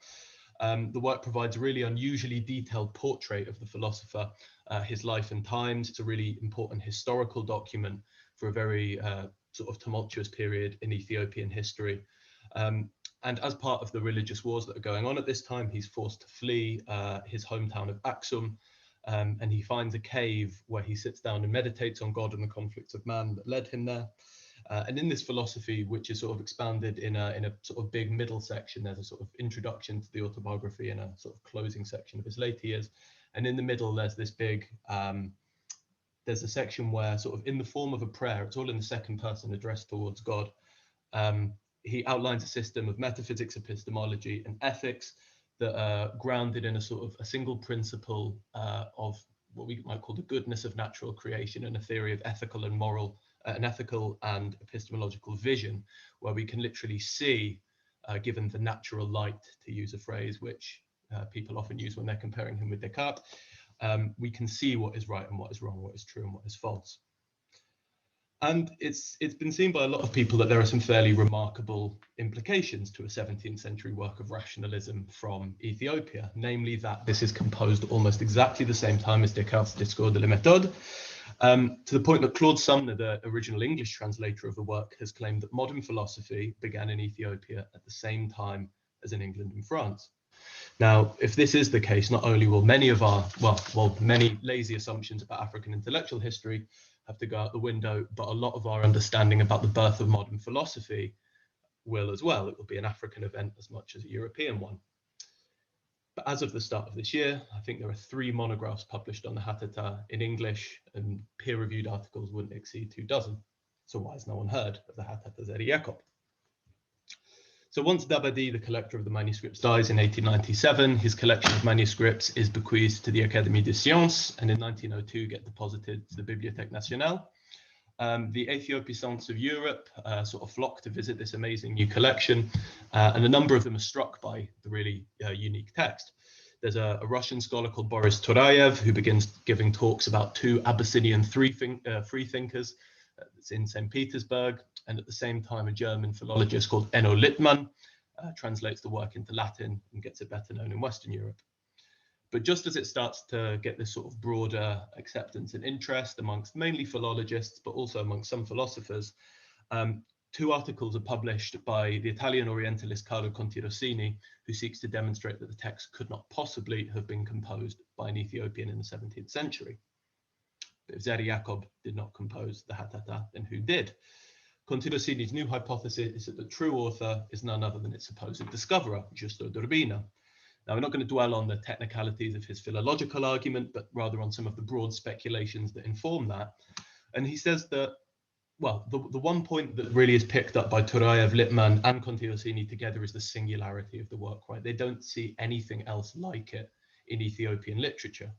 The work provides a really unusually detailed portrait of the philosopher, his life and times. It's a really important historical document for a very sort of tumultuous period in Ethiopian history. And as part of the religious wars that are going on at this time, he's forced to flee his hometown of Aksum, and he finds a cave where he sits down and meditates on God and the conflicts of man that led him there. And in this philosophy, which is sort of expounded in a sort of big middle section, there's a sort of introduction to the autobiography and a sort of closing section of his later years. And in the middle, there's this big, there's a section where sort of in the form of a prayer, it's all in the second person addressed towards God. He outlines a system of metaphysics, epistemology, and ethics that are grounded in a sort of a single principle of what we might call the goodness of natural creation and a theory of ethical and moral, an ethical and epistemological vision, where we can literally see, given the natural light, to use a phrase which people often use when they're comparing him with Descartes, we can see what is right and what is wrong, what is true and what is false. And it's been seen by a lot of people that there are some fairly remarkable implications to a 17th century work of rationalism from Ethiopia, namely that this is composed almost exactly the same time as Descartes' Discours de la Méthode, to the point that Claude Sumner, the original English translator of the work, has claimed that modern philosophy began in Ethiopia at the same time as in England and France. Now, if this is the case, not only will many of our, many lazy assumptions about African intellectual history have to go out the window, but a lot of our understanding about the birth of modern philosophy will as well. It will be an African event as much as a European one. But as of the start of this year, I think there are 3 monographs published on the Hatata in English, and peer-reviewed articles wouldn't exceed 2 dozen. So why has no one heard of the Hatata Zera Yakub? So once Dabadi, the collector of the manuscripts, dies in 1897, his collection of manuscripts is bequeathed to the Académie des Sciences, and in 1902 get deposited to the Bibliothèque Nationale. The Ethiopians of Europe sort of flock to visit this amazing new collection, and a number of them are struck by the really unique text. There's a Russian scholar called Boris Turayev who begins giving talks about two Abyssinian freethinkers. It's in St. Petersburg, and at the same time a German philologist called Enno Littmann translates the work into Latin and gets it better known in Western Europe. But just as it starts to get this sort of broader acceptance and interest amongst mainly philologists, but also amongst some philosophers, two articles are published by the Italian Orientalist Carlo Conti Rossini, who seeks to demonstrate that the text could not possibly have been composed by an Ethiopian in the 17th century. But if Zeri Jacob did not compose the Hatata, then who did? Conti Rossini's new hypothesis is that the true author is none other than its supposed discoverer, Giusto d'Urbino. Now, we're not going to dwell on the technicalities of his philological argument, but rather on some of the broad speculations that inform that. And he says that, well, the one point that really is picked up by Turayev, Littmann, and Conti Rossini together is the singularity of the work, right? They don't see anything else like it in Ethiopian literature.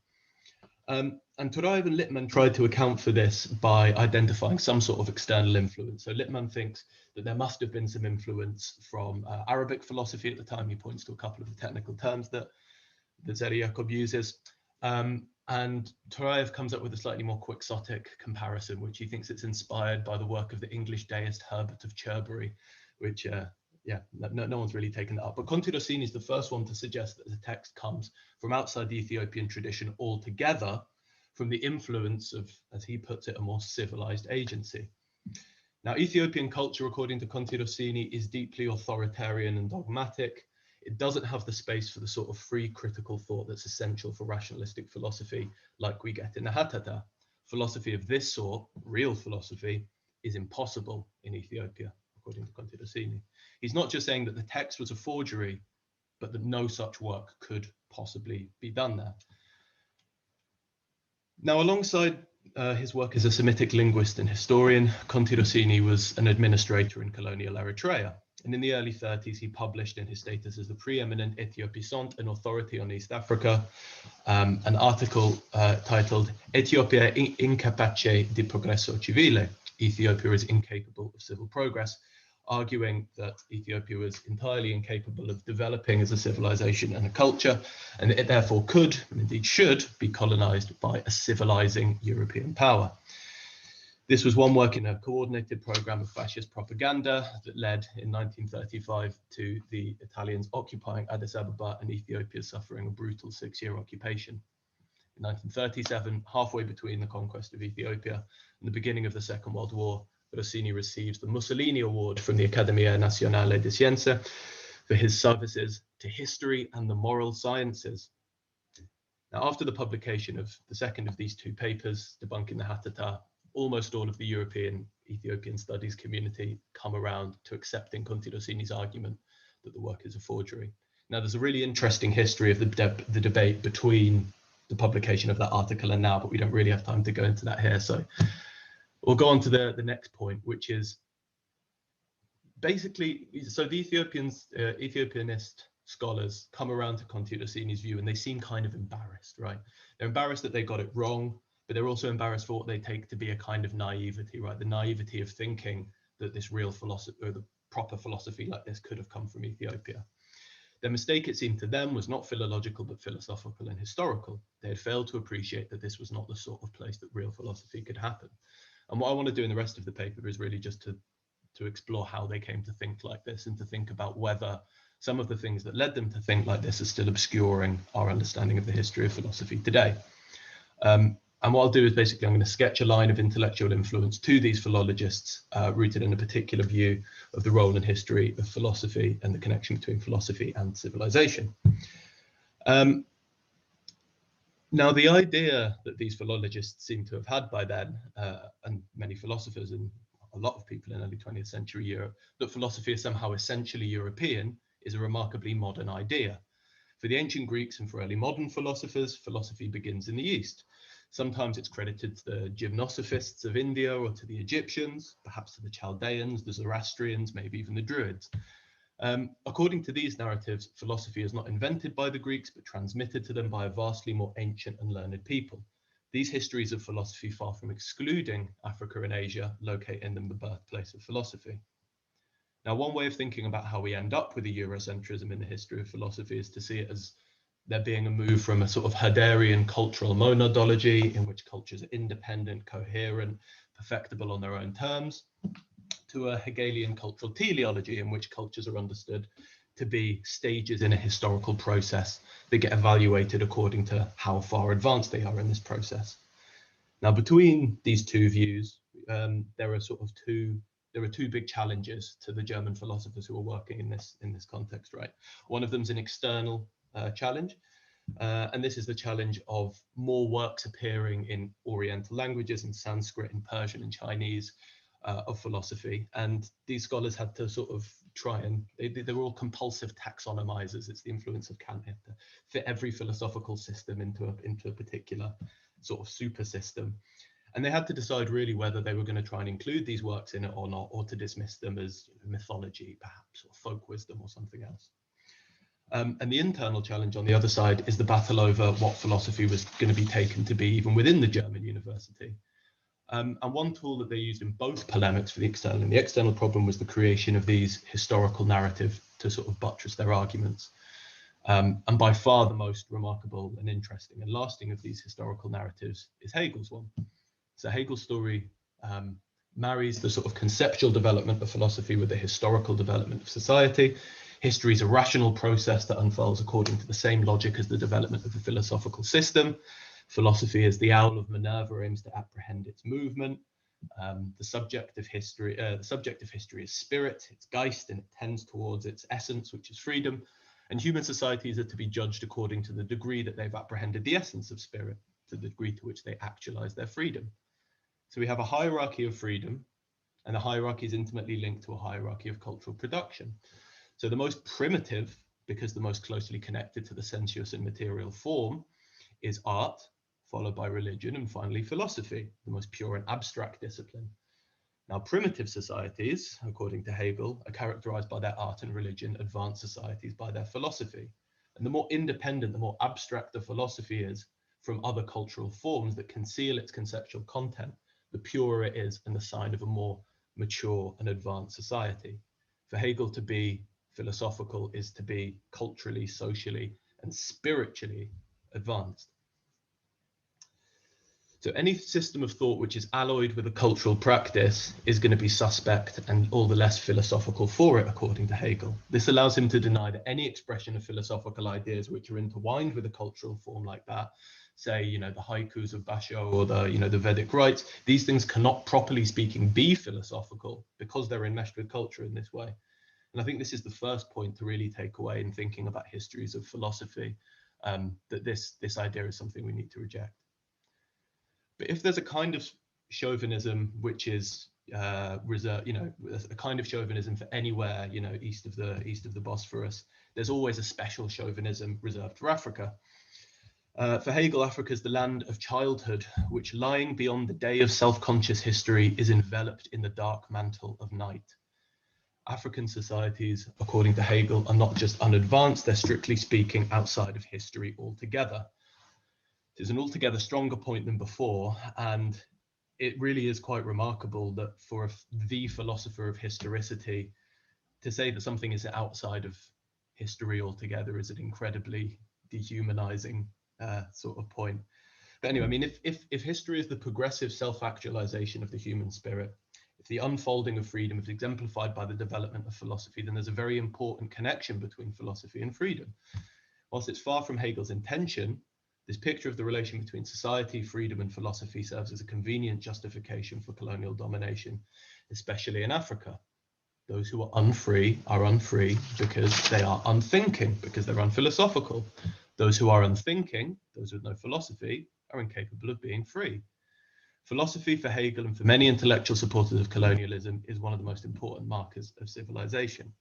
And Turayev and Littmann tried to account for this by identifying some sort of external influence. So Littmann thinks that there must have been some influence from Arabic philosophy at the time. He points to a couple of the technical terms that Zeri Jacob uses. And Turayev comes up with a slightly more quixotic comparison, which he thinks it's inspired by the work of the English deist Herbert of Cherbury, which, no one's really taken that up. But Conti Rossini is the first one to suggest that the text comes from outside the Ethiopian tradition altogether, from the influence of, as he puts it, a more civilized agency. Now, Ethiopian culture, according to Conti Rossini, is deeply authoritarian and dogmatic. It doesn't have the space for the sort of free critical thought that's essential for rationalistic philosophy like we get in the Hatata. Philosophy of this sort, real philosophy, is impossible in Ethiopia, according to Conti Rossini. He's not just saying that the text was a forgery, but that no such work could possibly be done there. Now, alongside his work as a Semitic linguist and historian, Conti Rossini was an administrator in colonial Eritrea. And in the early 30s, he published in his status as the preeminent Ethiopisant, an authority on East Africa, an article titled Ethiopia incapace di progresso civile, Ethiopia is incapable of civil progress, arguing that Ethiopia was entirely incapable of developing as a civilization and a culture, and it therefore could, and indeed should, be colonized by a civilizing European power. This was one work in a coordinated program of fascist propaganda that led in 1935 to the Italians occupying Addis Ababa and Ethiopia suffering a brutal 6-year occupation. In 1937, halfway between the conquest of Ethiopia and the beginning of the Second World War, Rossini receives the Mussolini Award from the Accademia Nazionale di Scienze for his services to history and the moral sciences. Now, after the publication of the second of these two papers, debunking the Hatata, almost all of the European Ethiopian studies community come around to accepting Conti Rossini's argument that the work is a forgery. Now, there's a really interesting history of the debate between the publication of that article and now, but we don't really have time to go into that here. So we'll go on to the next point, which is basically, so the Ethiopianist scholars come around to Conti Rossini's view and they seem kind of embarrassed, right? They're embarrassed that they got it wrong, but they're also embarrassed for what they take to be a kind of naivety, right? The naivety of thinking that this real philosophy or the proper philosophy like this could have come from Ethiopia. Their mistake, it seemed to them, was not philological, but philosophical and historical. They had failed to appreciate that this was not the sort of place that real philosophy could happen. And what I want to do in the rest of the paper is really just to explore how they came to think like this and to think about whether some of the things that led them to think like this are still obscuring our understanding of the history of philosophy today. And what I'll do is basically I'm going to sketch a line of intellectual influence to these philologists rooted in a particular view of the role and history of philosophy and the connection between philosophy and civilization. Now, the idea that these philologists seem to have had by then, and many philosophers and a lot of people in early 20th century Europe, that philosophy is somehow essentially European is a remarkably modern idea. For the ancient Greeks and for early modern philosophers, philosophy begins in the East. Sometimes it's credited to the gymnosophists of India or to the Egyptians, perhaps to the Chaldeans, the Zoroastrians, maybe even the Druids. According to these narratives, philosophy is not invented by the Greeks, but transmitted to them by a vastly more ancient and learned people. These histories of philosophy, far from excluding Africa and Asia, locate in them the birthplace of philosophy. Now, one way of thinking about how we end up with a Eurocentrism in the history of philosophy is to see it as there being a move from a sort of Hegelian cultural monadology, in which cultures are independent, coherent, perfectible on their own terms, to a Hegelian cultural teleology, in which cultures are understood to be stages in a historical process that get evaluated according to how far advanced they are in this process. Now, between these two views, there are two big challenges to the German philosophers who are working in this context, right? One of them is an external challenge, and this is the challenge of more works appearing in Oriental languages, in Sanskrit, in Persian, and Chinese, of philosophy. And these scholars had to sort of try and, they were all compulsive taxonomizers. It's the influence of Kant to fit every philosophical system into a particular sort of super system. And they had to decide really whether they were going to try and include these works in it or not, or to dismiss them as mythology, perhaps, or folk wisdom or something else. And the internal challenge on the other side is the battle over what philosophy was going to be taken to be even within the German university. And one tool that they used in both polemics for the external and the external problem was the creation of these historical narratives to sort of buttress their arguments. And by far the most remarkable and interesting and lasting of these historical narratives is Hegel's one. So Hegel's story marries the sort of conceptual development of philosophy with the historical development of society. History is a rational process that unfolds according to the same logic as the development of the philosophical system. Philosophy, as the owl of Minerva, aims to apprehend its movement. The subject of history is spirit, it's Geist, and it tends towards its essence, which is freedom. And human societies are to be judged according to the degree that they've apprehended the essence of spirit, to the degree to which they actualize their freedom. So we have a hierarchy of freedom, and the hierarchy is intimately linked to a hierarchy of cultural production. So the most primitive, because the most closely connected to the sensuous and material form, is art, followed by religion, and finally philosophy, the most pure and abstract discipline. Now, primitive societies, according to Hegel, are characterized by their art and religion, advanced societies by their philosophy. And the more independent, the more abstract the philosophy is from other cultural forms that conceal its conceptual content, the purer it is and the sign of a more mature and advanced society. For Hegel, to be philosophical is to be culturally, socially, and spiritually advanced. So any system of thought which is alloyed with a cultural practice is going to be suspect and all the less philosophical for it, according to Hegel. This allows him to deny that any expression of philosophical ideas which are intertwined with a cultural form like that, say, the haikus of Basho or the Vedic rites, these things cannot, properly speaking, be philosophical because they're enmeshed with culture in this way. And I think this is the first point to really take away in thinking about histories of philosophy, that this idea is something we need to reject. But if there's a kind of chauvinism which is reserved, a kind of chauvinism for anywhere, east of the Bosphorus, there's always a special chauvinism reserved for Africa. For Hegel, Africa is the land of childhood, which, lying beyond the day of self-conscious history, is enveloped in the dark mantle of night. African societies, according to Hegel, are not just unadvanced, they're strictly speaking outside of history altogether. It is an altogether stronger point than before, and it really is quite remarkable that for the philosopher of historicity, to say that something is outside of history altogether is an incredibly dehumanizing sort of point. But anyway, I mean, if history is the progressive self-actualization of the human spirit, if the unfolding of freedom is exemplified by the development of philosophy, then there's a very important connection between philosophy and freedom. Whilst it's far from Hegel's intention, this picture of the relation between society, freedom, and philosophy serves as a convenient justification for colonial domination, especially in Africa. Those who are unfree because they are unthinking, because they're unphilosophical. Those who are unthinking, those with no philosophy, are incapable of being free. Philosophy for Hegel and for many intellectual supporters of colonialism is one of the most important markers of civilization.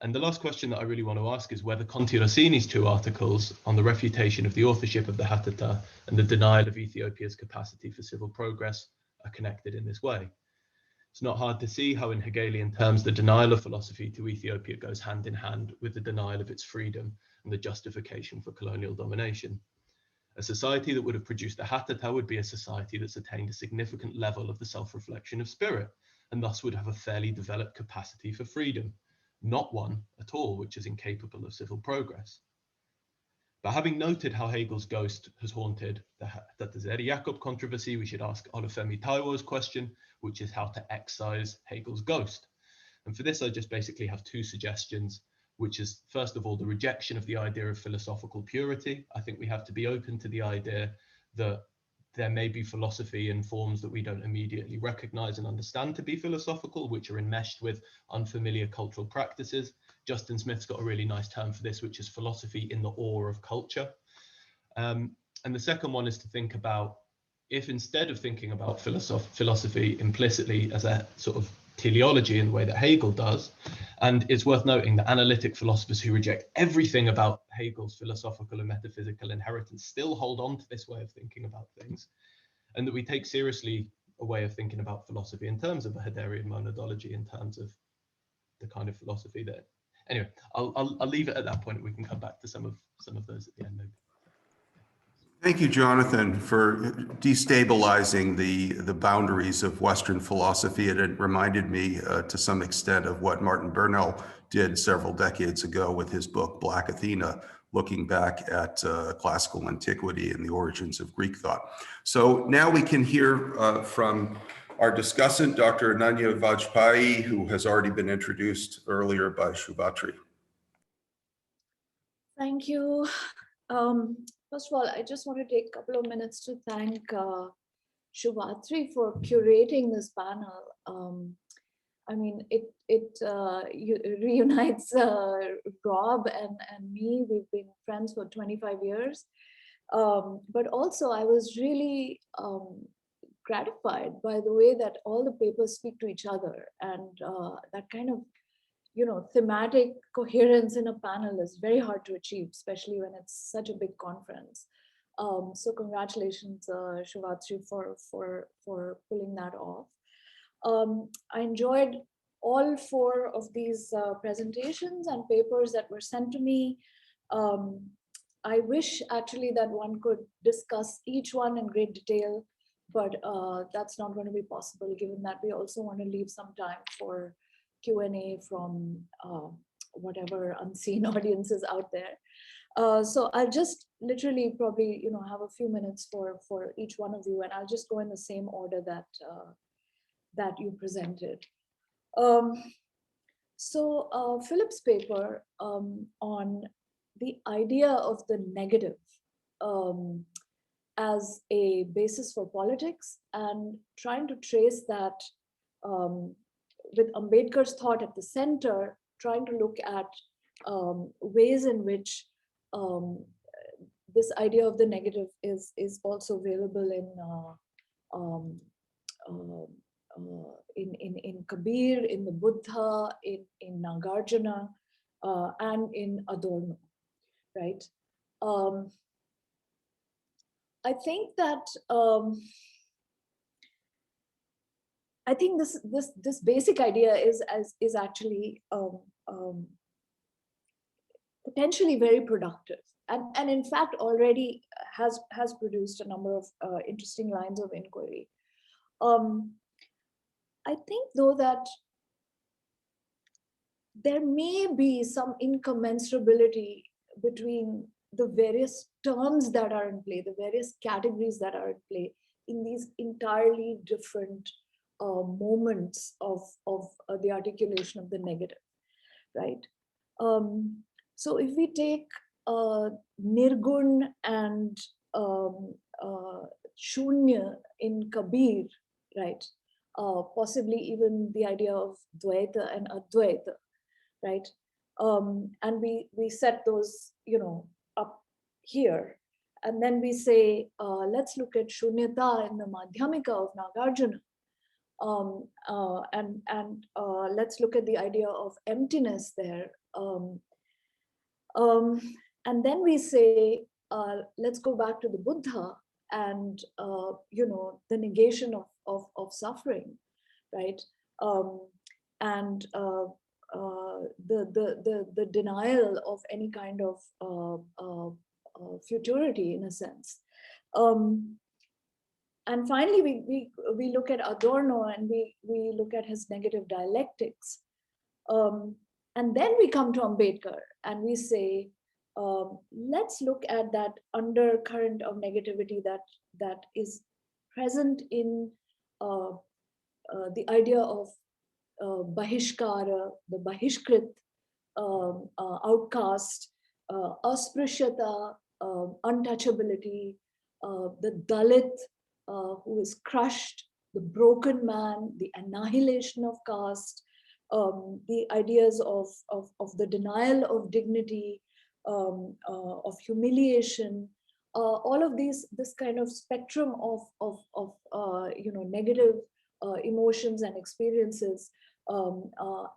And the last question that I really want to ask is whether Conti Rossini's two articles on the refutation of the authorship of the Hatata and the denial of Ethiopia's capacity for civil progress are connected in this way. It's not hard to see how in Hegelian terms, the denial of philosophy to Ethiopia goes hand in hand with the denial of its freedom and the justification for colonial domination. A society that would have produced a Hatata would be a society that's attained a significant level of the self-reflection of spirit, and thus would have a fairly developed capacity for freedom, not one at all which is incapable of civil progress. But having noted how Hegel's ghost has haunted the Zeri Jakob controversy, we should ask Olufemi Taiwo's question, which is how to excise Hegel's ghost. And for this, I just basically have two suggestions, which is, first of all, the rejection of the idea of philosophical purity. I think we have to be open to the idea that there may be philosophy in forms that we don't immediately recognize and understand to be philosophical, which are enmeshed with unfamiliar cultural practices. Justin Smith's got a really nice term for this, which is philosophy in the awe of culture. And the second one is to think about, if instead of thinking about philosophy implicitly as a sort of teleology in the way that Hegel does, and it's worth noting that analytic philosophers who reject everything about Hegel's philosophical and metaphysical inheritance still hold on to this way of thinking about things, and that we take seriously a way of thinking about philosophy in terms of a Heidegerian monadology, in terms of the kind of philosophy that, anyway, I'll leave it at that point. We can come back to some of those at the end, maybe. Thank you, Jonathan, for destabilizing the boundaries of Western philosophy. It reminded me to some extent of what Martin Bernal did several decades ago with his book, Black Athena, looking back at classical antiquity and the origins of Greek thought. So now we can hear from our discussant, Dr. Ananya Vajpeyi, who has already been introduced earlier by Subhatri. Thank you. First of all, I just want to take a couple of minutes to thank Subhatri for curating this panel. I mean, it reunites Rob and me. We've been friends for 25 years. But also, I was really gratified by the way that all the papers speak to each other, and that kind of, thematic coherence in a panel is very hard to achieve, especially when it's such a big conference. So congratulations, Subhatri, for pulling that off. I enjoyed all four of these presentations and papers that were sent to me. I wish actually that one could discuss each one in great detail, but that's not going to be possible, given that we also want to leave some time for Q&A from whatever unseen audiences out there. So I'll just literally probably have a few minutes for each one of you, and I'll just go in the same order that you presented. So Philip's paper on the idea of the negative as a basis for politics, and trying to trace that with Ambedkar's thought at the center, trying to look at ways in which this idea of the negative is also available in Kabir, in the Buddha, in Nagarjuna, and in Adorno, right? I think that I think this basic idea is actually potentially very productive, and in fact already has produced a number of interesting lines of inquiry. I think though that there may be some incommensurability between the various terms that are in play, the various categories that are in play in these entirely different moments of the articulation of the negative, right? So if we take Nirgun and Shunya in Kabir, right? Possibly even the idea of Dvaita and Advaita, right? And we set those, up here. And then we say, let's look at Shunyata in the Madhyamika of Nagarjuna. And let's look at the idea of emptiness there. And then we say, let's go back to the Buddha and, the negation of suffering, right? and the denial of any kind of futurity, in a sense. And finally, we look at Adorno, and we look at his negative dialectics. And then we come to Ambedkar and we say, let's look at that undercurrent of negativity that is present in the idea of Bahishkara, the Bahishkrit, outcast, Asprushyata, untouchability, the Dalit who is crushed, the broken man, the annihilation of caste, the ideas of the denial of dignity, of humiliation, all of this kind of spectrum of negative emotions and experiences,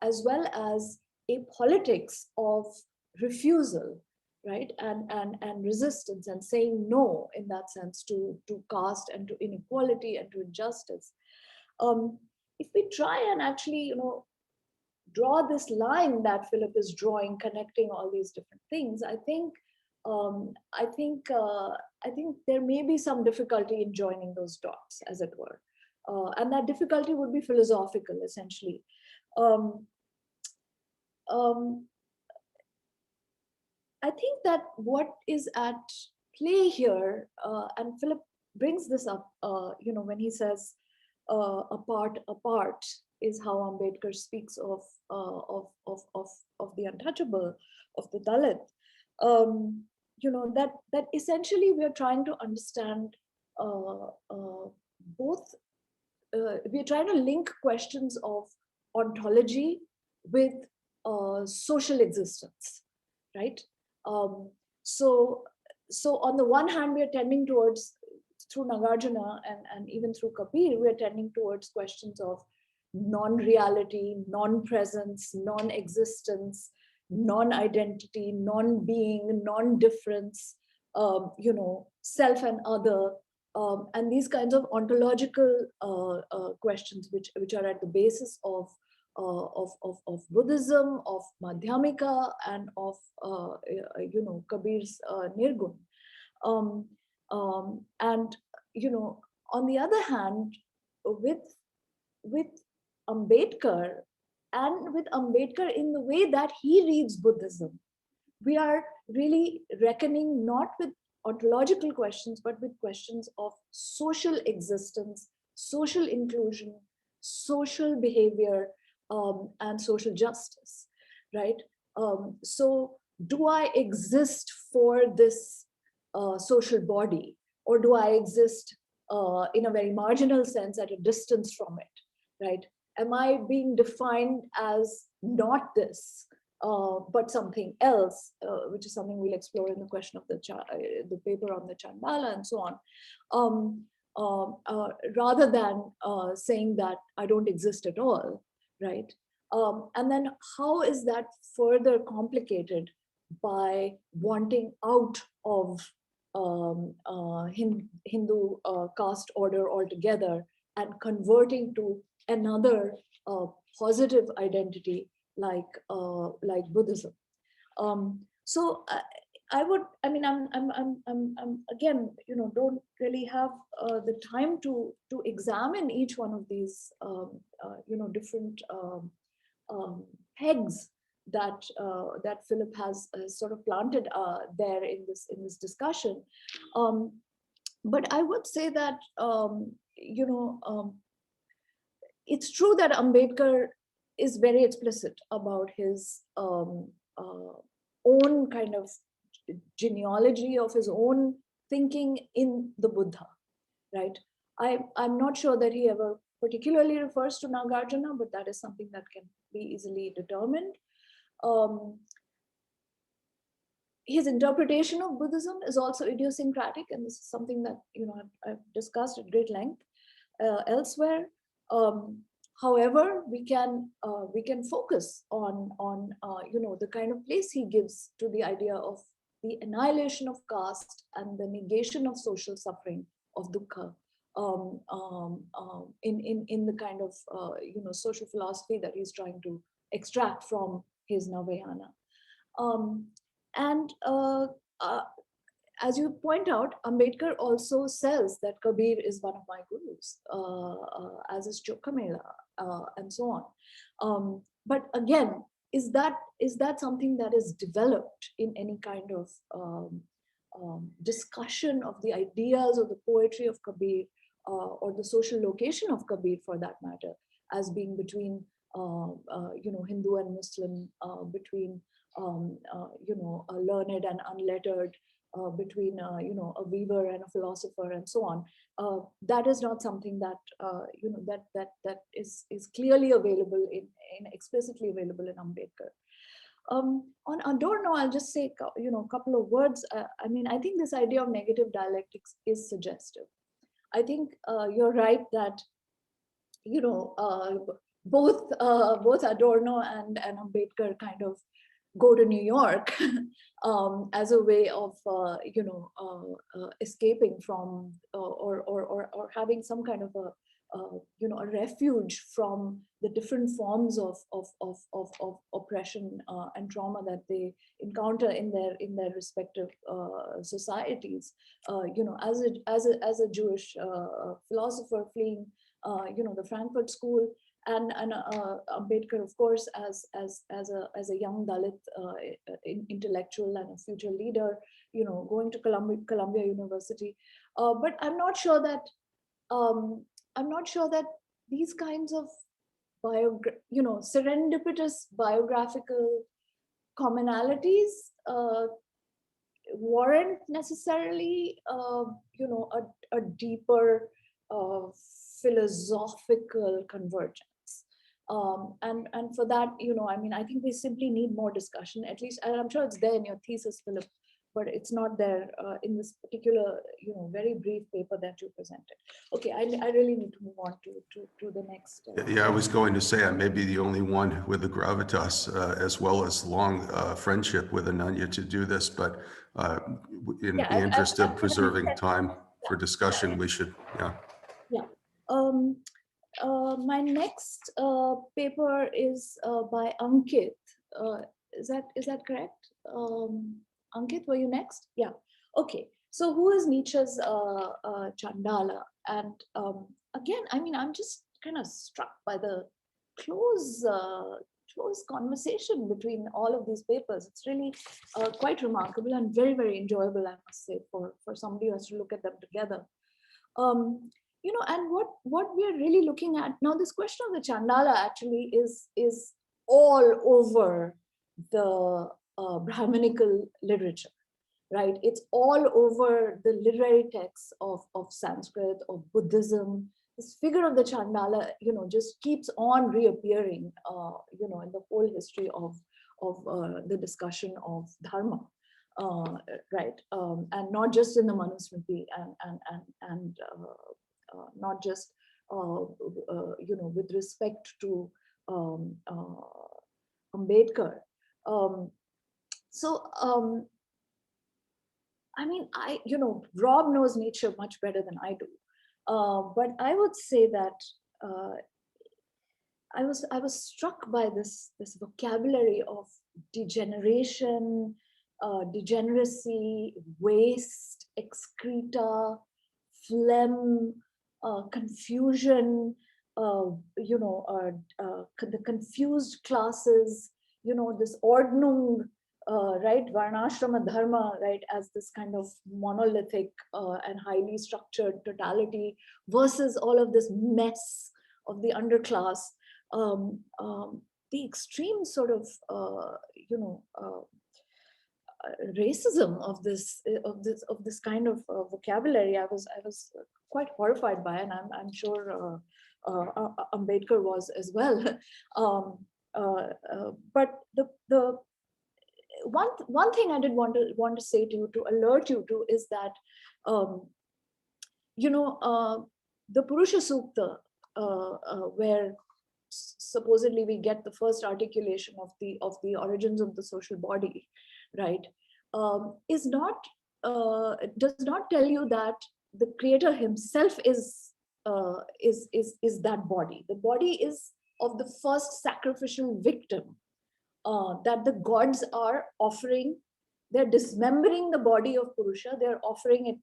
as well as a politics of refusal, right, and resistance, and saying no, in that sense, to caste and to inequality and to injustice. If we try and actually, draw this line that Philip is drawing, connecting all these different things, I think there may be some difficulty in joining those dots, as it were, and that difficulty would be philosophical, essentially. I think that what is at play here, and Philip brings this up, when he says apart, is how Ambedkar speaks of the untouchable, of the Dalit. That essentially we are trying to understand both. We are trying to link questions of ontology with social existence, right? So on the one hand, we are tending towards, through Nagarjuna and even through Kabir, we are tending towards questions of non-reality, non-presence, non-existence, non-identity, non-being, non-difference, self and other, and these kinds of ontological questions, which are at the basis of Buddhism, of Madhyamika, and of Kabir's Nirgun. And on the other hand, with Ambedkar, and with Ambedkar in the way that he reads Buddhism, we are really reckoning not with ontological questions, but with questions of social existence, social inclusion, social behavior, and social justice, right? So do I exist for this social body, or do I exist in a very marginal sense at a distance from it, right? Am I being defined as not this, but something else, which is something we'll explore in the question of the paper on the Chandala and so on, rather than saying that I don't exist at all, right? And then how is that further complicated by wanting out of Hindu caste order altogether and converting to another positive identity like Buddhism? So I'm again, don't really have the time to examine each one of these different pegs that Philip has sort of planted there in this discussion. But I would say that it's true that Ambedkar is very explicit about his own kind of genealogy of his own thinking in the Buddha, right? I'm not sure that he ever particularly refers to Nagarjuna, but that is something that can be easily determined. His interpretation of Buddhism is also idiosyncratic, and this is something that I've discussed at great length elsewhere. However, we can focus on the kind of place he gives to the idea of the annihilation of caste and the negation of social suffering, of dukkha, in the kind of social philosophy that he's trying to extract from his Navayana. As you point out, Ambedkar also says that Kabir is one of my gurus, as is Chokamela, and so on. But again, is that something that is developed in any kind of discussion of the ideas or the poetry of Kabir, or the social location of Kabir, for that matter, as being between Hindu and Muslim, between a learned and unlettered, between a weaver and a philosopher, and so on. That is not something that that is clearly available in explicitly available in Ambedkar. On Adorno, I'll just say a couple of words. I mean, I think this idea of negative dialectics is suggestive. I think you're right that both Adorno and Ambedkar kind of go to New York as a way of escaping from or having some kind of a refuge from the different forms of oppression and trauma that they encounter in their respective societies. As a Jewish philosopher fleeing the Frankfurt School, and Ambedkar, of course, as a young Dalit intellectual and a future leader, going to Columbia University. But I'm not sure that these kinds of serendipitous biographical commonalities warrant necessarily a deeper philosophical convergence. And for that, I mean, I think we simply need more discussion, at least, and I'm sure it's there in your thesis, Philip, but it's not there in this particular, very brief paper that you presented. Okay, I really need to move on to the next. Yeah, I was going to say I may be the only one with the gravitas as well as long friendship with Ananya to do this, but in the interest of preserving time for discussion, we should, Yeah. My next paper is by Ankit. Is that correct? Ankit, were you next? Yeah. Okay. So who is Nietzsche's Chandala? And again, I mean, I'm just kind of struck by the close conversation between all of these papers. It's really quite remarkable and very, very enjoyable, I must say, for somebody who has to look at them together. And what we're really looking at now, this question of the Chandala actually is all over the Brahminical literature, right? It's all over the literary texts of Sanskrit, of Buddhism. This figure of the Chandala, just keeps on reappearing, in the whole history of the discussion of Dharma. Right, and not just in the Manusmithi and not just with respect to Ambedkar. I mean, Rob knows Nietzsche much better than I do, but I would say that I was struck by this vocabulary of degeneration, degeneracy, waste, excreta, phlegm, confusion, the confused classes, this ordnung, right, varnashrama dharma, right, as this kind of monolithic and highly structured totality versus all of this mess of the underclass, the extreme sort of, racism of this kind of vocabulary. I was quite horrified by, and I'm sure Ambedkar was as well. But the one thing I did want to say to you, to alert you to, is that the Purusha Sukta, where supposedly we get the first articulation of the origins of the social body, right, does not tell you that the creator himself is is that body. The body is of the first sacrificial victim that the gods are offering. They're dismembering the body of Purusha, they're offering it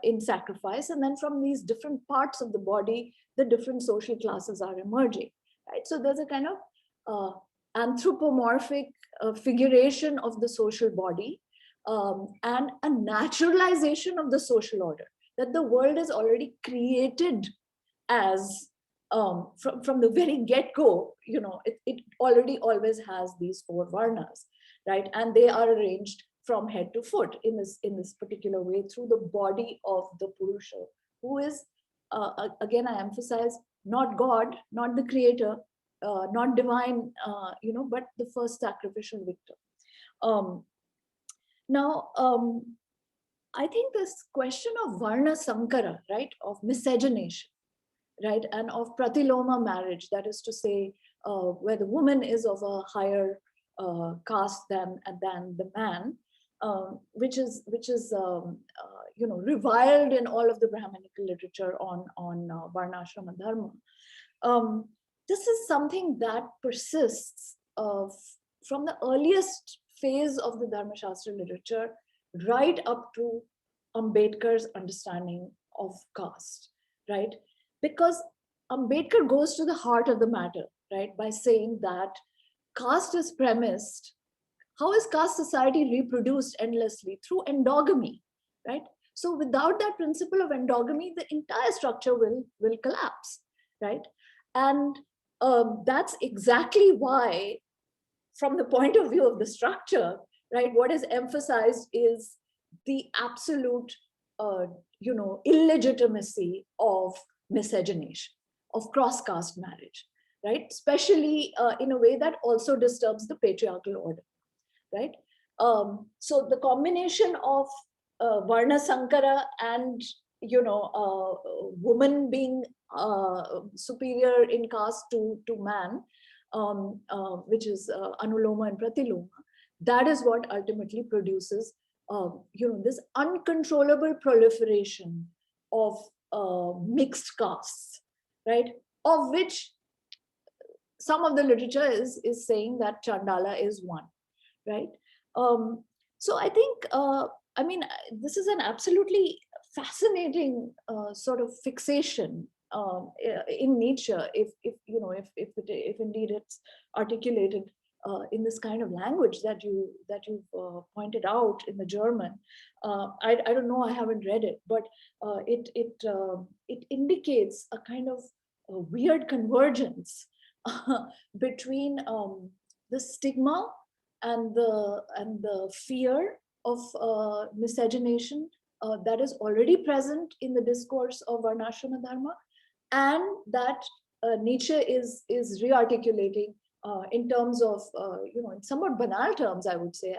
in sacrifice, and then from these different parts of the body, the different social classes are emerging, right? So there's a kind of anthropomorphic figuration of the social body, and a naturalization of the social order, that the world is already created as, from the very get-go, you know, it already always has these 4 varnas, right? And they are arranged from head to foot in this particular way through the body of the Purusha, who is, again, I emphasize, not God, not the creator, not divine, you know, but the first sacrificial victim. Now, I think this question of Varna Sankara, right, of miscegenation, right, and of pratiloma marriage, that is to say, where the woman is of a higher caste than the man, which is you know, reviled in all of the Brahmanical literature on Varnashrama Dharma. This is something that persists from the earliest phase of the Dharma Shastra literature right up to Ambedkar's understanding of caste, right? Because Ambedkar goes to the heart of the matter, right, by saying that caste is premised. How is caste society reproduced endlessly? Through endogamy, right? So without that principle of endogamy, the entire structure will collapse, right? And that's exactly why, from the point of view of the structure, right, what is emphasized is the absolute, you know, illegitimacy of miscegenation, of cross-caste marriage, right? Especially in a way that also disturbs the patriarchal order, right? So the combination of Varna Sankara and, you know, woman being superior in caste to man, which is Anuloma and Pratiloma, that is what ultimately produces, you know, this uncontrollable proliferation of mixed castes, right? Of which some of the literature is saying that Chandala is one, right? So I think, I mean, this is an absolutely fascinating sort of fixation in Nietzsche, if you know, if indeed it's articulated in this kind of language that you've pointed out in the German. I don't know, I haven't read it, but it indicates a kind of a weird convergence between the stigma and the fear of miscegenation that is already present in the discourse of Varnashrama Dharma, and that Nietzsche is re-articulating in terms of, you know, in somewhat banal terms, I would say,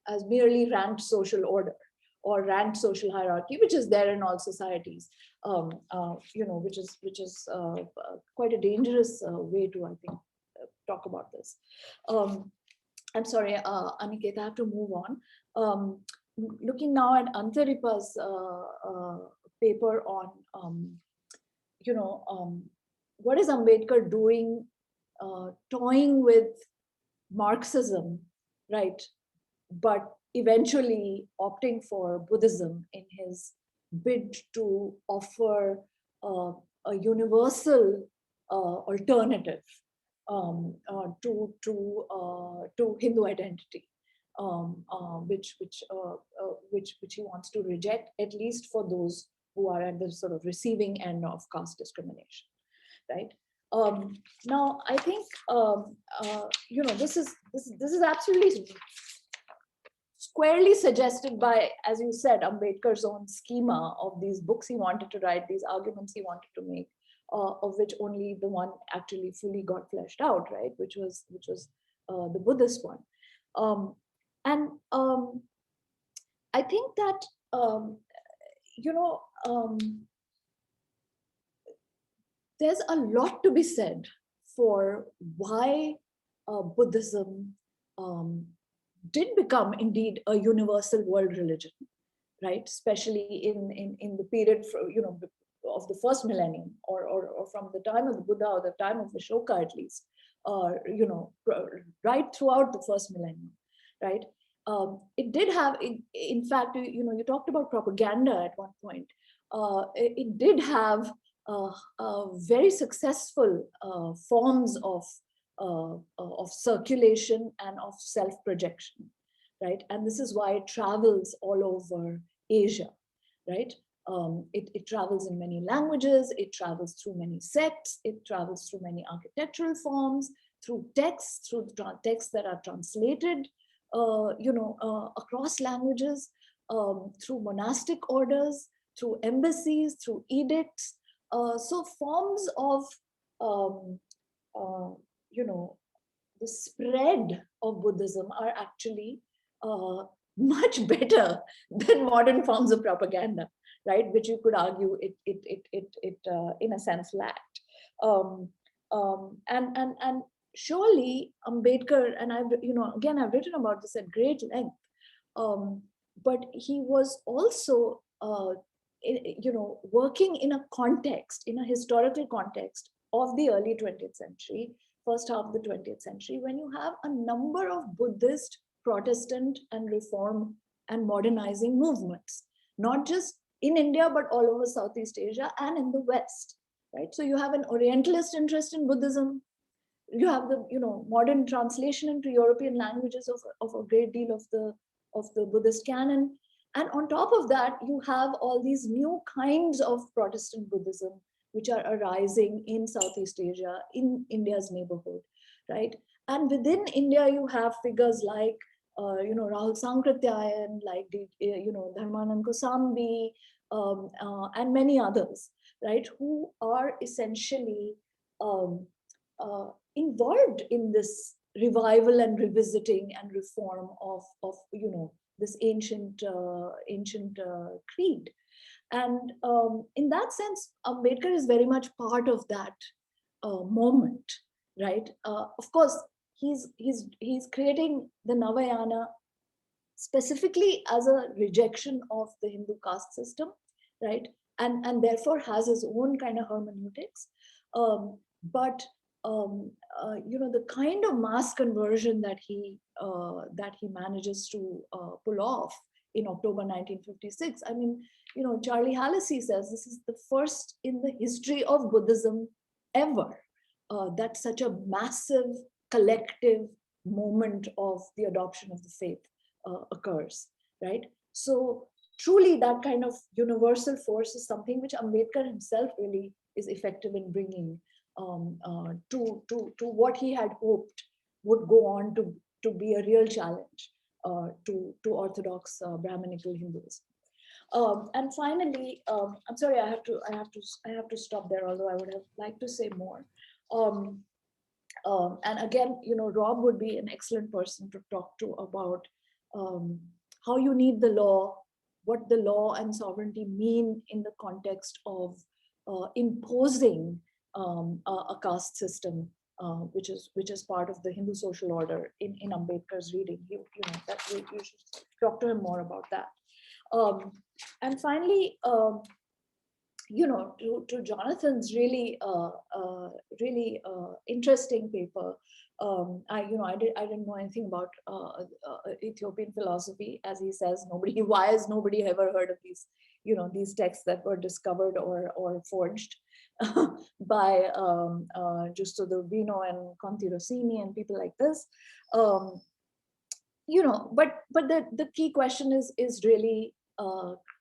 as merely ranked social order or ranked social hierarchy, which is there in all societies, you know, which is quite a dangerous way to, I think, talk about this. I'm sorry, Aniket, I have to move on. Looking now at Antaripa's paper on, you know, what is Ambedkar doing, toying with Marxism, right? But eventually opting for Buddhism in his bid to offer a universal alternative to Hindu identity, which he wants to reject, at least for those who are at the sort of receiving end of caste discrimination, right? Now, I think you know, this is absolutely squarely suggested by, as you said, Ambedkar's own schema of these books he wanted to write, these arguments he wanted to make, of which only the one actually fully got fleshed out, right? Which was the Buddhist one, and I think that you know, there's a lot to be said for why Buddhism did become indeed a universal world religion, right? Especially in the period, you know, of the first millennium, or from the time of the Buddha or the time of Ashoka at least, right throughout the first millennium, right? It did have, in fact, you talked about propaganda at one point. It did have very successful forms of circulation and of self-projection, right? And this is why it travels all over Asia, right? It travels in many languages, it travels through many sects, it travels through many architectural forms, through texts that are translated, across languages, through monastic orders, through embassies, through edicts. So forms of, the spread of Buddhism are actually much better than modern forms of propaganda, right? Which you could argue it in a sense lacked. And surely Ambedkar, and I've written about this at great length, but he was also working in a context, in a historical context of the early 20th century, first half of the 20th century, when you have a number of Buddhist, Protestant, and reform and modernizing movements, not just in India, but all over Southeast Asia and in the West, right? So you have an Orientalist interest in Buddhism. You have the modern translation into European languages of a great deal of the Buddhist canon. And on top of that, you have all these new kinds of Protestant Buddhism, which are arising in Southeast Asia, in India's neighborhood, right? And within India, you have figures like, Rahul Sankrityayan, like, Dharmanand Kosambi, and many others, right? Who are essentially involved in this revival and revisiting and reform of this ancient creed. And in that sense, Ambedkar is very much part of that moment, right? Of course, he's creating the Navayana specifically as a rejection of the Hindu caste system, right? And therefore has his own kind of hermeneutics. But the kind of mass conversion that he manages to pull off in October 1956. I mean, Charlie Hallisey says this is the first in the history of Buddhism ever that such a massive collective moment of the adoption of the faith occurs, right? So truly that kind of universal force is something which Ambedkar himself really is effective in bringing to what he had hoped would go on to be a real challenge to Orthodox Brahminical Hinduism. And finally, I'm sorry, I have to stop there, although I would have liked to say more. And again, Rob would be an excellent person to talk to about how you need the law, what the law and sovereignty mean in the context of imposing a caste system, which is part of the Hindu social order in Ambedkar's reading. You should talk to him more about that. And finally, to Jonathan's really interesting paper. I didn't know anything about Ethiopian philosophy, as he says. Why has nobody ever heard of these texts that were discovered or forged by Giusto D'Urbino and Conti Rossini and people like this. But the key question is really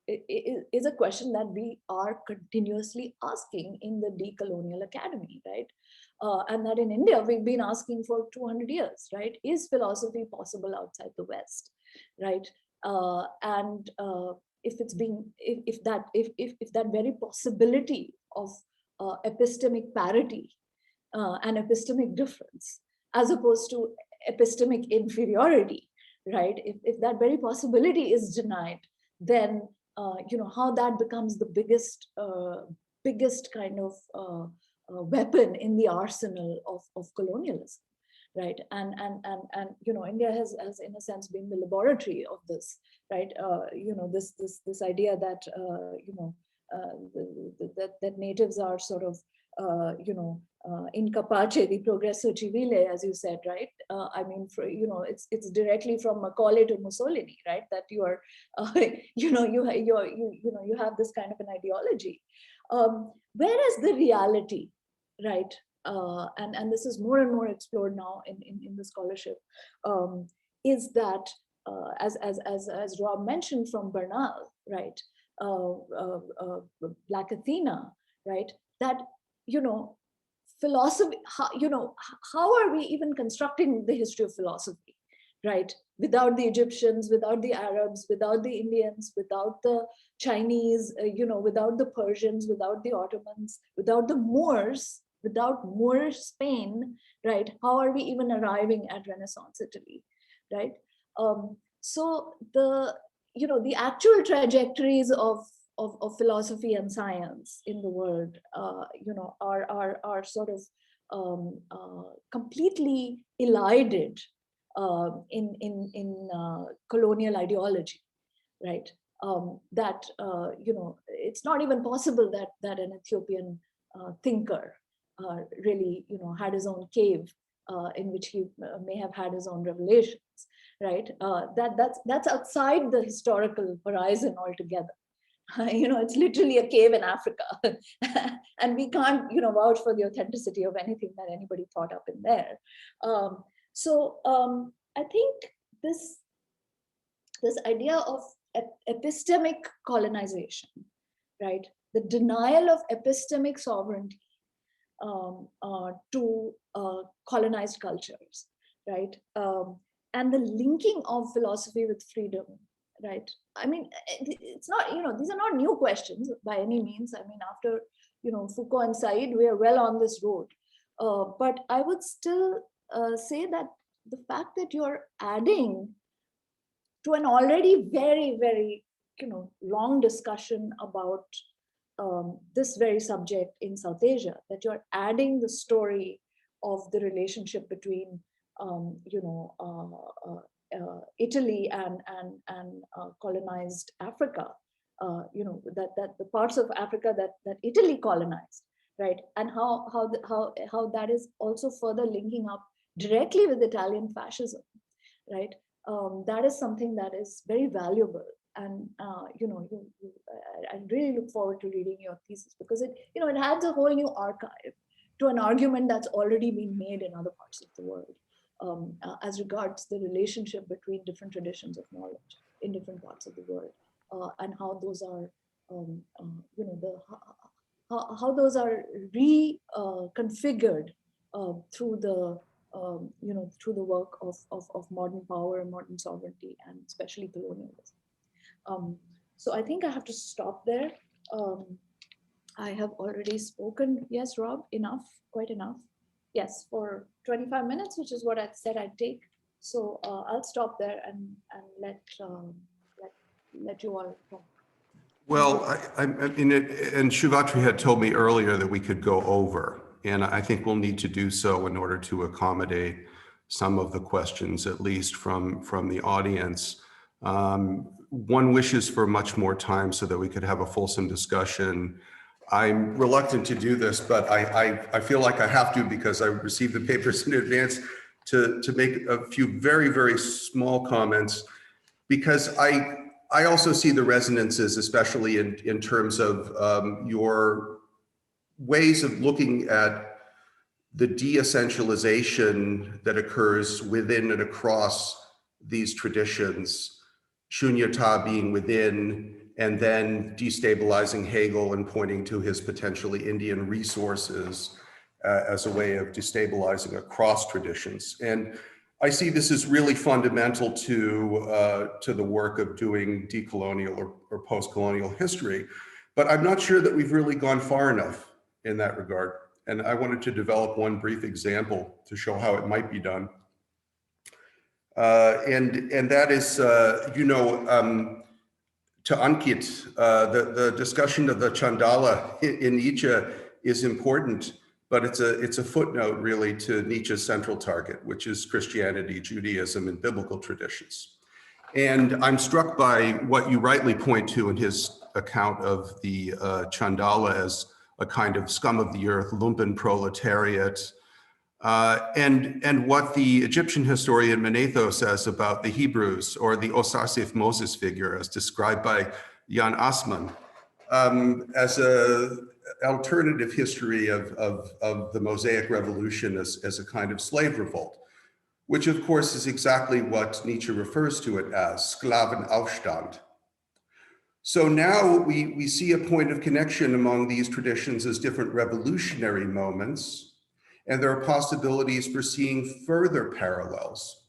is a question that we are continuously asking in the decolonial academy, right? And that in India we've been asking for 200 years, right? Is philosophy possible outside the West, right? And if that very possibility of epistemic parity and epistemic difference, as opposed to epistemic inferiority, right? If that very possibility is denied, then how that becomes the biggest kind of weapon in the arsenal of colonialism, right? And India has in a sense been the laboratory of this, right? This idea that that natives are sort of, incapace di progresso civile, as you said, right? I mean, it's directly from Macaulay to Mussolini, right? That you are, you have this kind of an ideology. Whereas the reality, right? And this is more and more explored now in the scholarship, is that, as Rob mentioned from Bernal, right? Black Athena, right? That, philosophy, how are we even constructing the history of philosophy, right? Without the Egyptians, without the Arabs, without the Indians, without the Chinese, without the Persians, without the Ottomans, without the Moors, without Moorish Spain, right? How are we even arriving at Renaissance Italy, right? So the actual trajectories of philosophy and science in the world, are sort of completely elided in colonial ideology, right? That it's not even possible that an Ethiopian thinker really had his own cave in which he may have had his own revelations, right? That's outside the historical horizon altogether. It's literally a cave in Africa, and we can't vouch for the authenticity of anything that anybody thought up in there. So I think this idea of epistemic colonization, right? The denial of epistemic sovereignty to colonized cultures, right? And the linking of philosophy with freedom, right? I mean, it's not, these are not new questions by any means. I mean, after, Foucault and Said, we are well on this road. But I would still say that the fact that you're adding to an already very, very, long discussion about this very subject in South Asia, that you're adding the story of the relationship between, Italy and colonized Africa, that the parts of Africa that Italy colonized, right? And how that is also further linking up directly with Italian fascism, right? That is something that is very valuable. And I really look forward to reading your thesis, because it adds a whole new archive to an argument that's already been made in other parts of the world. As regards the relationship between different traditions of knowledge in different parts of the world, and how those are, how those are reconfigured through the through the work of modern power and modern sovereignty, and especially colonialism. So I think I have to stop there. I have already spoken. Yes, Rob, enough, quite enough. Yes, for 25 minutes, which is what I said I'd take. So I'll stop there and let you all talk. Well, I mean, and Shivatri had told me earlier that we could go over, and I think we'll need to do so in order to accommodate some of the questions, at least from the audience. One wishes for much more time so that we could have a fulsome discussion. I'm reluctant to do this, but I feel like I have to, because I received the papers in advance, to make a few very, very small comments, because I also see the resonances, especially in terms of your ways of looking at the de-essentialization that occurs within and across these traditions, shunyata being within, and then destabilizing Hegel and pointing to his potentially Indian resources as a way of destabilizing across traditions. And I see this as really fundamental to the work of doing decolonial or post-colonial history, but I'm not sure that we've really gone far enough in that regard. And I wanted to develop one brief example to show how it might be done. And that is, to Ankit, the discussion of the Chandala in Nietzsche is important, but it's a footnote really to Nietzsche's central target, which is Christianity, Judaism, and biblical traditions. And I'm struck by what you rightly point to in his account of the Chandala as a kind of scum of the earth, lumpen proletariat, and what the Egyptian historian Manetho says about the Hebrews, or the Osasif Moses figure as described by Jan Assmann, as an alternative history of the Mosaic Revolution as a kind of slave revolt, which of course is exactly what Nietzsche refers to it as, Sklavenaufstand. So now we see a point of connection among these traditions as different revolutionary moments, and there are possibilities for seeing further parallels.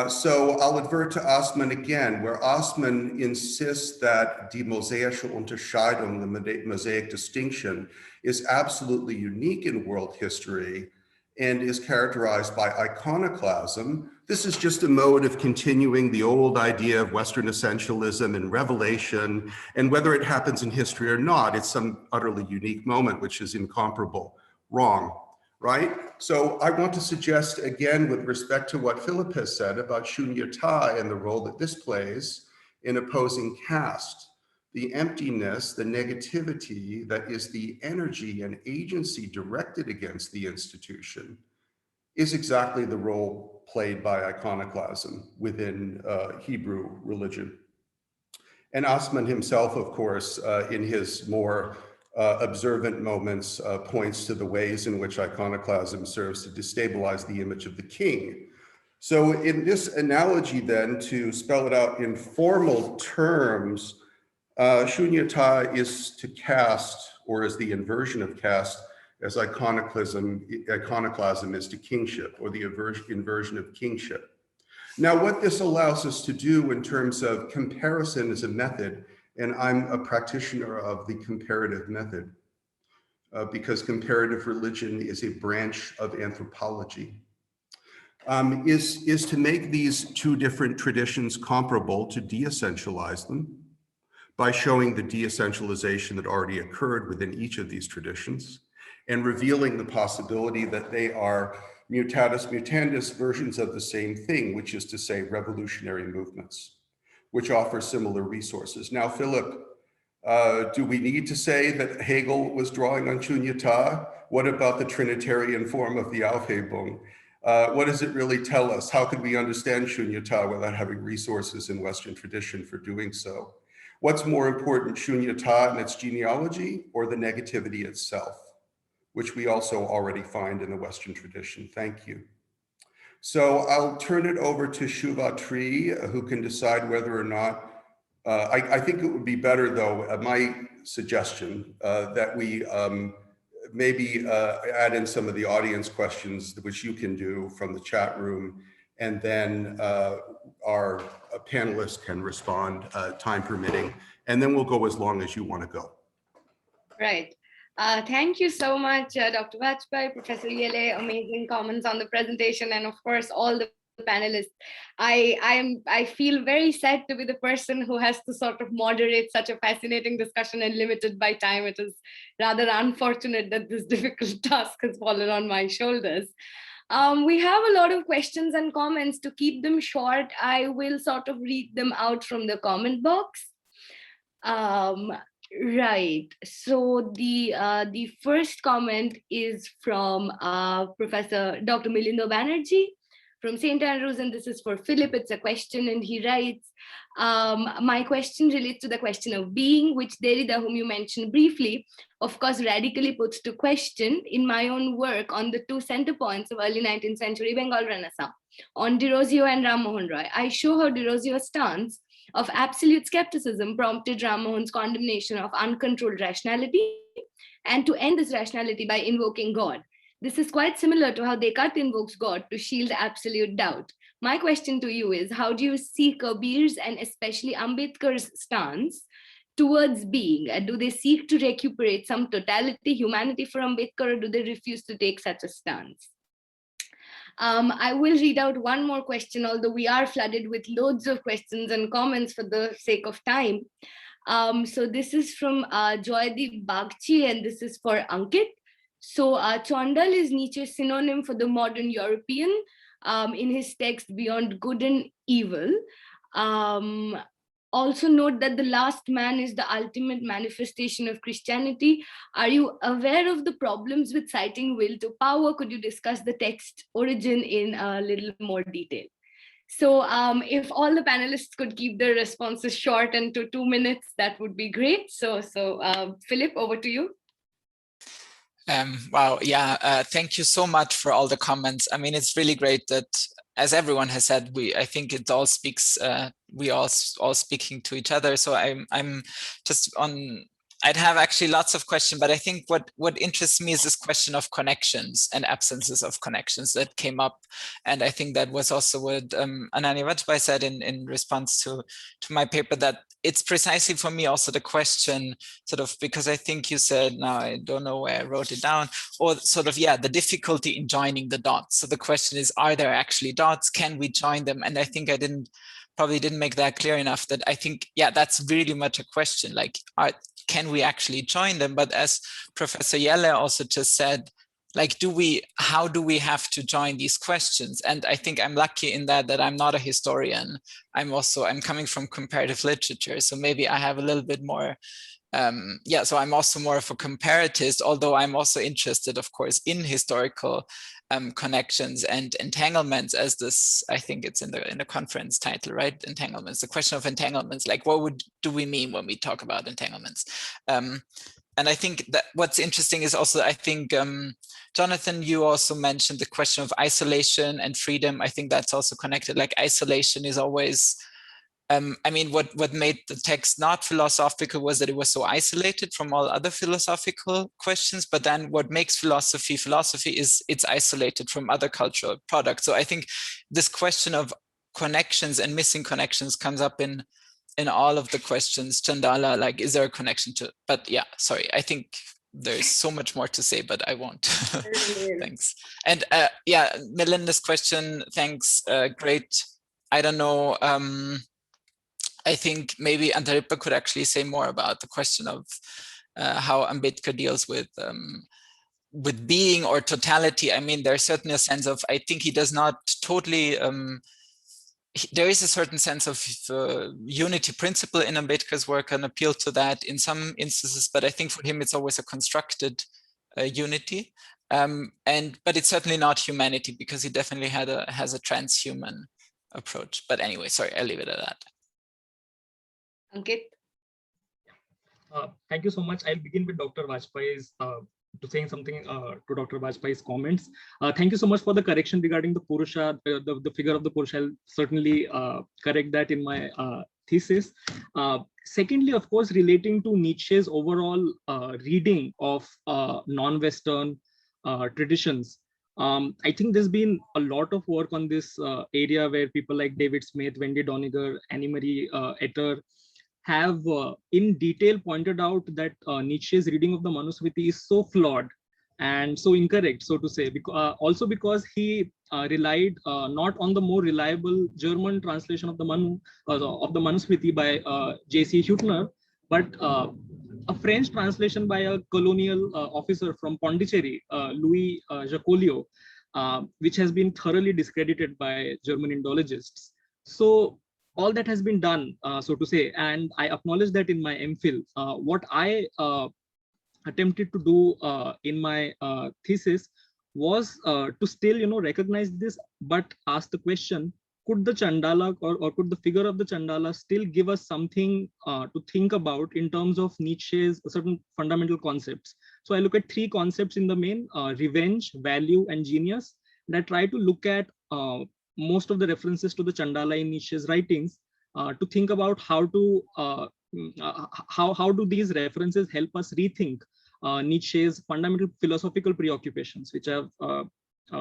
So I'll advert to Assmann again, where Assmann insists that die mosaische Unterscheidung, the Mosaic distinction, is absolutely unique in world history and is characterized by iconoclasm. This is just a mode of continuing the old idea of Western essentialism and revelation, and whether it happens in history or not, it's some utterly unique moment which is incomparable. Wrong, right? So I want to suggest again, with respect to what Philip has said about shunyata and the role that this plays in opposing caste, the emptiness, the negativity that is the energy and agency directed against the institution is exactly the role played by iconoclasm within Hebrew religion. And Assmann himself, of course, in his more observant moments, points to the ways in which iconoclasm serves to destabilize the image of the king. So in this analogy then, to spell it out in formal terms, shunyata is to caste, or is the inversion of caste, as iconoclasm is to kingship, or the inversion of kingship. Now, what this allows us to do in terms of comparison as a method, and I'm a practitioner of the comparative method, because comparative religion is a branch of anthropology, is to make these two different traditions comparable, to de-essentialize them, by showing the de-essentialization that already occurred within each of these traditions, and revealing the possibility that they are mutatis mutandis versions of the same thing, which is to say revolutionary movements, which offer similar resources. Now, Philip, do we need to say that Hegel was drawing on shunyata? What about the Trinitarian form of the Aufhebung? What does it really tell us? How could we understand shunyata without having resources in Western tradition for doing so? What's more important, shunyata and its genealogy, or the negativity itself, which we also already find in the Western tradition? Thank you. So I'll turn it over to Shuvatri, who can decide whether or not, I think it would be better though, my suggestion, that we maybe add in some of the audience questions, which you can do from the chat room, and then our panelists can respond, time permitting, and then we'll go as long as you want to go. Right. Thank you so much, Dr. Vajpeyi, Professor Yelle, amazing comments on the presentation, and of course, all the panelists. I feel very sad to be the person who has to sort of moderate such a fascinating discussion and limited by time. It is rather unfortunate that this difficult task has fallen on my shoulders. We have a lot of questions and comments. To keep them short, I will sort of read them out from the comment box. Right. So the first comment is from Professor Dr. Milindo Banerjee from St. Andrews, and this is for Philip. It's a question, and he writes, my question relates to the question of being, which Derrida, whom you mentioned briefly, of course, radically puts to question in my own work on the two center points of early 19th century Bengal Renaissance, on Derozio and Ram Mohan Roy. I show how Derozio's stance of absolute skepticism prompted Ram Mohan's condemnation of uncontrolled rationality, and to end this rationality by invoking God. This is quite similar to how Descartes invokes God to shield absolute doubt. My question to you is, how do you see Kabir's and especially Ambedkar's stance towards being? Do they seek to recuperate some totality, humanity for Ambedkar, or do they refuse to take such a stance? I will read out one more question, although we are flooded with loads of questions and comments for the sake of time. So this is from Joydeep Bagchi, and this is for Ankit. So Chandala is Nietzsche's synonym for the modern European in his text Beyond Good and Evil. also note that the last man is the ultimate manifestation of Christianity. Are you aware of the problems with citing will to power? Could you discuss the text origin in a little more detail? So if all the panelists could keep their responses short and to 2 minutes, that would be great. So Philip, over to you. Wow, yeah, thank you so much for all the comments. I mean, it's really great that, as everyone has said, I think it all speaks, we all speaking to each other. So I'm just on, I'd have actually lots of questions, but I think what interests me is this question of connections and absences of connections that came up. And I think that was also what Ananya Vajpeyi said in response to my paper, that it's precisely for me also the question, sort of, because I think you said, now I don't know where I wrote it down, or sort of, yeah, the difficulty in joining the dots. So the question is, are there actually dots? Can we join them? And I think I probably didn't make that clear enough, that I think, yeah, that's really much a question, like, can we actually join them? But as Professor Yelle also just said, like, how do we have to join these questions? And I think I'm lucky in that I'm not a historian. I'm coming from comparative literature. So maybe I have a little bit more, so I'm also more of a comparatist, although I'm also interested, of course, in historical connections and entanglements, as this, I think it's in the conference title, right? Entanglements, the question of entanglements, like what do we mean when we talk about entanglements? And I think that what's interesting is also, I think, Jonathan, you also mentioned the question of isolation and freedom. I think that's also connected. Like, isolation is always, I mean, what made the text not philosophical was that it was so isolated from all other philosophical questions. But then what makes philosophy is it's isolated from other cultural products. So I think this question of connections and missing connections comes up in all of the questions. Chandala, like, is there a connection to? But yeah, sorry, I think there's so much more to say, but I won't. Thanks. And yeah, Melinda's question, thanks, great. I don't know. I think maybe Antaripa could actually say more about the question of how Ambedkar deals with being or totality. I mean, there's certainly a sense of, I think he does not totally, there is a certain sense of unity principle in Ambedkar's work, and appeal to that in some instances, but I think for him it's always a constructed unity. But it's certainly not humanity, because he definitely has a transhuman approach. But anyway, sorry, I'll leave it at that. Ankit? Thank you so much. I'll begin with Dr. Vajpeyi's, to saying something to Dr. Vajpeyi's comments. Thank you so much for the correction regarding the Purusha, the figure of the Purusha. I'll certainly correct that in my thesis. Secondly, of course, relating to Nietzsche's overall reading of non-Western traditions. I think there's been a lot of work on this area, where people like David Smith, Wendy Doniger, Annie-Marie Etter have in detail pointed out that Nietzsche's reading of the Manusmithi is so flawed and so incorrect, so to say, also because he relied not on the more reliable German translation of the Manusmithi by J.C. Huttner, but a French translation by a colonial officer from Pondicherry, Louis Jacolio, which has been thoroughly discredited by German Indologists. So all that has been done, so to say, and I acknowledge that in my MPhil. What I attempted to do in my thesis was to still, recognize this, but ask the question, could the Chandala or could the figure of the Chandala still give us something to think about in terms of Nietzsche's certain fundamental concepts? So I look at three concepts in the main: revenge, value, and genius. And I try to look at most of the references to the Chandala in Nietzsche's writings to think about how do these references help us rethink Nietzsche's fundamental philosophical preoccupations, which I've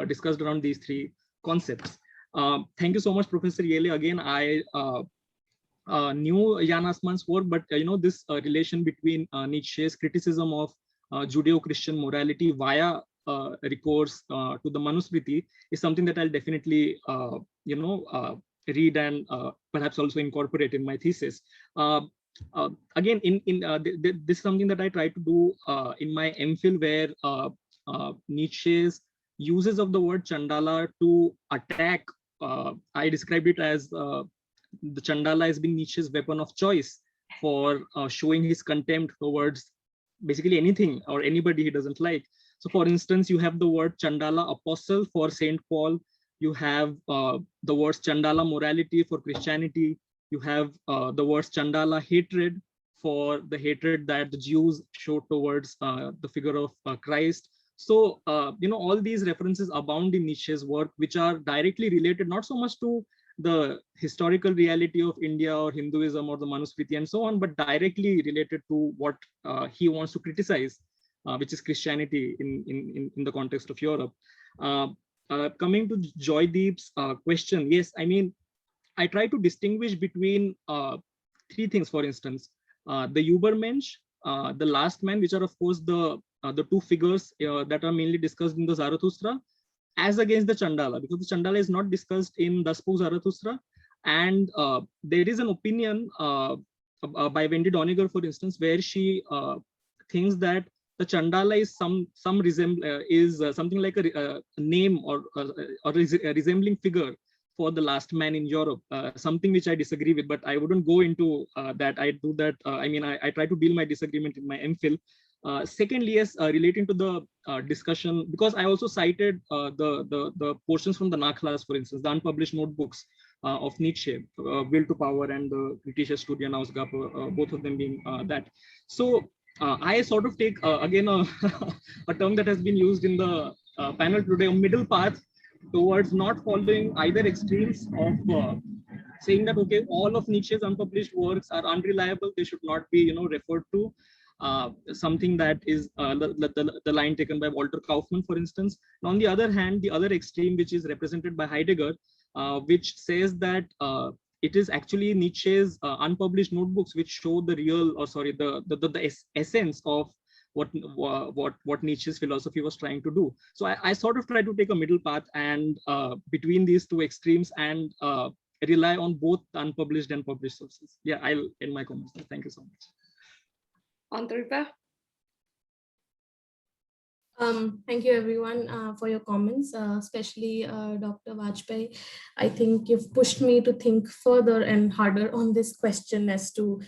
discussed around these three concepts. Thank you so much, Professor Yelle. Again, I knew Jan Assmann's work, but this relation between Nietzsche's criticism of Judeo-Christian morality via recourse to the Manusmithi is something that I'll definitely read and perhaps also incorporate in my thesis. Again, this is something that I try to do in my MPhil, where Nietzsche's uses of the word Chandala to attack, I described it as the Chandala has been Nietzsche's weapon of choice for showing his contempt towards basically anything or anybody he doesn't like. So for instance, you have the word Chandala apostle for Saint Paul. You have the words Chandala morality for Christianity. You have the words Chandala hatred for the hatred that the Jews show towards the figure of Christ. So, all these references abound in Nietzsche's work, which are directly related, not so much to the historical reality of India or Hinduism or the Manusmithi and so on, but directly related to what he wants to criticize, which is Christianity in the context of Europe. Coming to Joydeep's question, yes, I mean, I try to distinguish between three things, for instance, the Übermensch, the last man, which are of course the two figures that are mainly discussed in the Zarathustra, as against the Chandala, because the Chandala is not discussed in the Spook Zarathustra. And there is an opinion by Wendy Doniger, for instance, where she thinks that the Chandala is something like a name or a resembling figure for the last man in Europe, something which I disagree with, but I wouldn't go into that. I do that. I try to deal my disagreement in my MPhil. Secondly, yes, relating to the discussion, because I also cited the portions from the Nakhlas, for instance, the unpublished notebooks of Nietzsche, Will to Power and the Kritische Studien Ausgabe, both of them being that. So I sort of take, again, a term that has been used in the panel today, a middle path towards not following either extremes of saying that, okay, all of Nietzsche's unpublished works are unreliable, they should not be, referred to. Something that is the line taken by Walter Kaufmann, for instance. And on the other hand, the other extreme, which is represented by Heidegger, which says that it is actually Nietzsche's unpublished notebooks which show the real, or sorry, the essence of what Nietzsche's philosophy was trying to do. So I sort of try to take a middle path and between these two extremes and rely on both unpublished and published sources. Yeah, I'll end my comments. Thank you so much. Antaripa? Thank you everyone for your comments, especially Dr. Vajpeyi. I think you've pushed me to think further and harder on this question as to,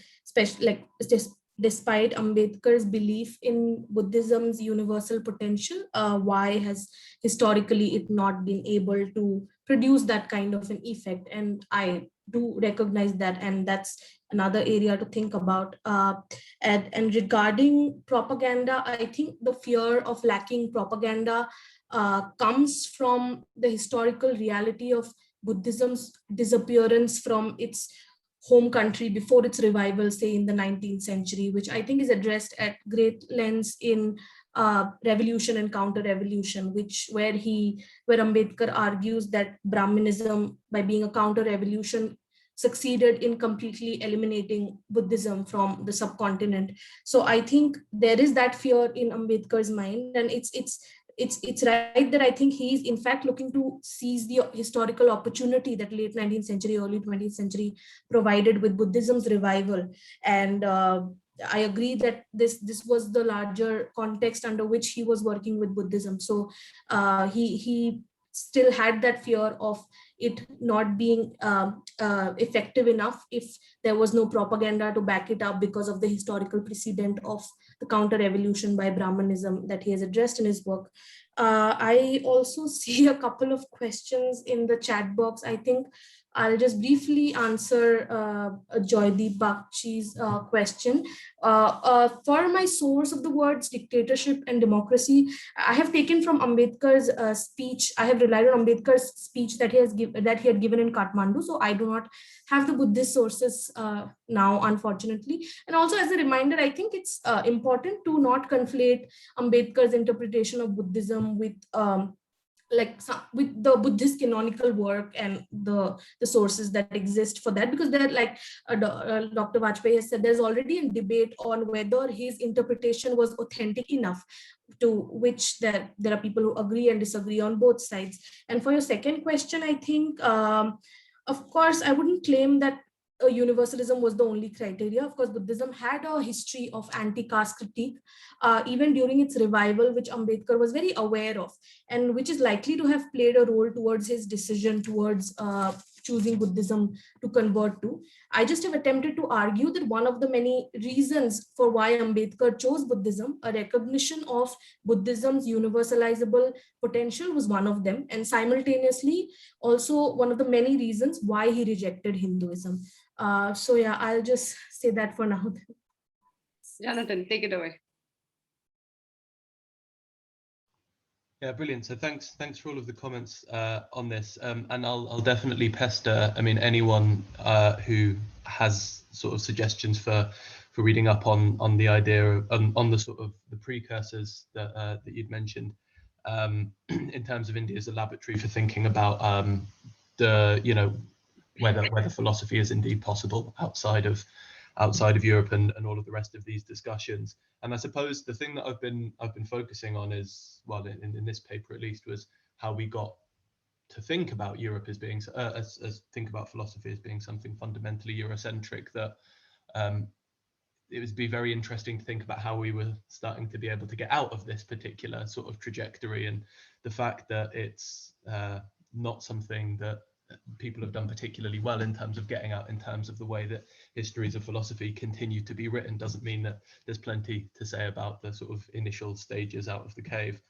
despite Ambedkar's belief in Buddhism's universal potential, why has historically it not been able to produce that kind of an effect? And I do recognize that, and that's another area to think about. And regarding propaganda, I think the fear of lacking propaganda comes from the historical reality of Buddhism's disappearance from its home country before its revival, say in the 19th century, which I think is addressed at great lengths in Revolution and Counter-Revolution, where Ambedkar argues that Brahmanism, by being a counter-revolution, succeeded in completely eliminating Buddhism from the subcontinent. So I think there is that fear in Ambedkar's mind, and it's right that I think he's in fact looking to seize the historical opportunity that late 19th century, early 20th century provided with Buddhism's revival. And I agree that this was the larger context under which he was working with Buddhism. So he still had that fear of it not being effective enough if there was no propaganda to back it up because of the historical precedent of the counter-revolution by Brahmanism that he has addressed in his work. I also see a couple of questions in the chat box. I think I'll just briefly answer Joydeep Bakchi's question. For my source of the words dictatorship and democracy, I have taken from Ambedkar's speech. I have relied on Ambedkar's speech that he had given in Kathmandu. So I do not have the Buddhist sources now, unfortunately. And also, as a reminder, I think it's important to not conflate Ambedkar's interpretation of Buddhism with the Buddhist canonical work and the sources that exist for that, because they're like Dr. Vajpeyi has said, there's already a debate on whether his interpretation was authentic enough, to which there are people who agree and disagree on both sides. And for your second question, I think, of course, I wouldn't claim that universalism was the only criteria. Of course, Buddhism had a history of anti-caste critique, even during its revival, which Ambedkar was very aware of, and which is likely to have played a role towards his decision towards choosing Buddhism to convert to. I just have attempted to argue that one of the many reasons for why Ambedkar chose Buddhism, a recognition of Buddhism's universalizable potential, was one of them, and simultaneously also one of the many reasons why he rejected Hinduism. So yeah, I'll just say that for now. Jonathan, take it away. Yeah, brilliant. So thanks for all of the comments on this, and I'll definitely pester. I mean, anyone who has sort of suggestions for reading up on the idea of, on the sort of the precursors that you'd mentioned in terms of India's laboratory for thinking about the whether philosophy is indeed possible outside of Europe and all of the rest of these discussions. And I suppose the thing that I've been focusing on is, well, in this paper at least, was how we got to think about Europe as being as think about philosophy as being something fundamentally Eurocentric. That it would be very interesting to think about how we were starting to be able to get out of this particular sort of trajectory, and the fact that it's not something that people have done particularly well in terms of getting out, in terms of the way that histories of philosophy continue to be written, doesn't mean that there's plenty to say about the sort of initial stages out of the cave.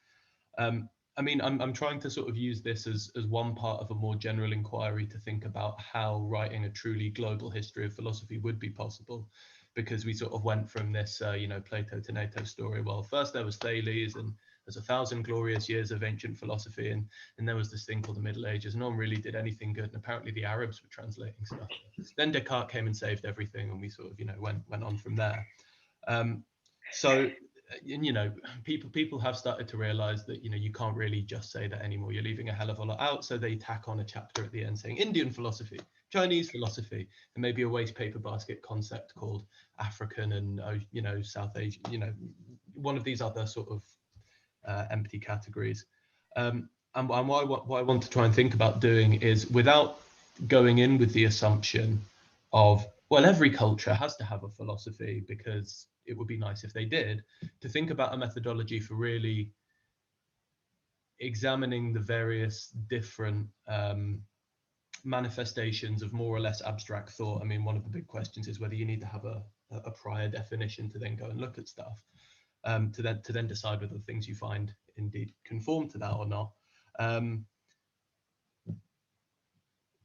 I mean, I'm trying to sort of use this as one part of a more general inquiry to think about how writing a truly global history of philosophy would be possible, because we sort of went from this, Plato to NATO story. Well, first there was Thales, and there's 1,000 glorious years of ancient philosophy, and there was this thing called the Middle Ages. No one really did anything good, and apparently the Arabs were translating stuff. Then Descartes came and saved everything, and we sort of, went on from there. So, people have started to realize that, you can't really just say that anymore. You're leaving a hell of a lot out. So they tack on a chapter at the end saying Indian philosophy, Chinese philosophy, and maybe a waste paper basket concept called African and, South Asia, one of these other sort of empty categories. And what I want to try and think about doing is, without going in with the assumption of, well, every culture has to have a philosophy because it would be nice if they did, to think about a methodology for really examining the various different manifestations of more or less abstract thought. I mean, one of the big questions is whether you need to have a prior definition to then go and look at stuff, to then decide whether the things you find indeed conform to that or not.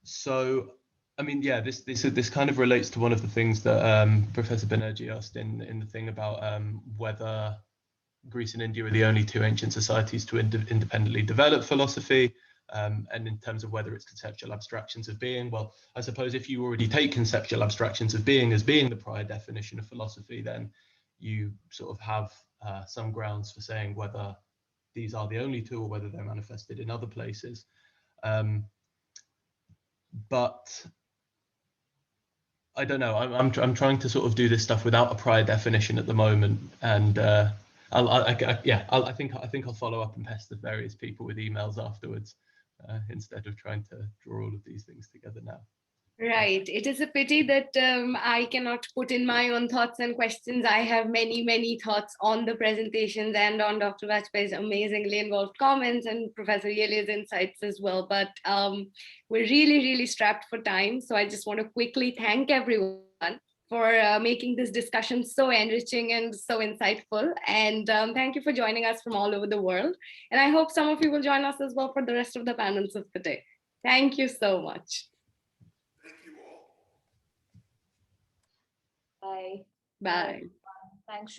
So, I mean, yeah, this kind of relates to one of the things that Professor Banerjee asked in the thing about whether Greece and India are the only two ancient societies to independently develop philosophy, and in terms of whether it's conceptual abstractions of being. Well, I suppose if you already take conceptual abstractions of being as being the prior definition of philosophy, then you sort of have some grounds for saying whether these are the only two or whether they're manifested in other places. But I don't know. I'm trying to sort of do this stuff without a prior definition at the moment, and I think I'll follow up and pester various people with emails afterwards, instead of trying to draw all of these things together now. Right. It is a pity that I cannot put in my own thoughts and questions. I have many, many thoughts on the presentations and on Dr. Vajpeyi's amazingly involved comments and Professor Yelle's insights as well. But we're really, really strapped for time. So I just want to quickly thank everyone for making this discussion so enriching and so insightful. And thank you for joining us from all over the world. And I hope some of you will join us as well for the rest of the panels of the day. Thank you so much. Bye. Bye. Thanks.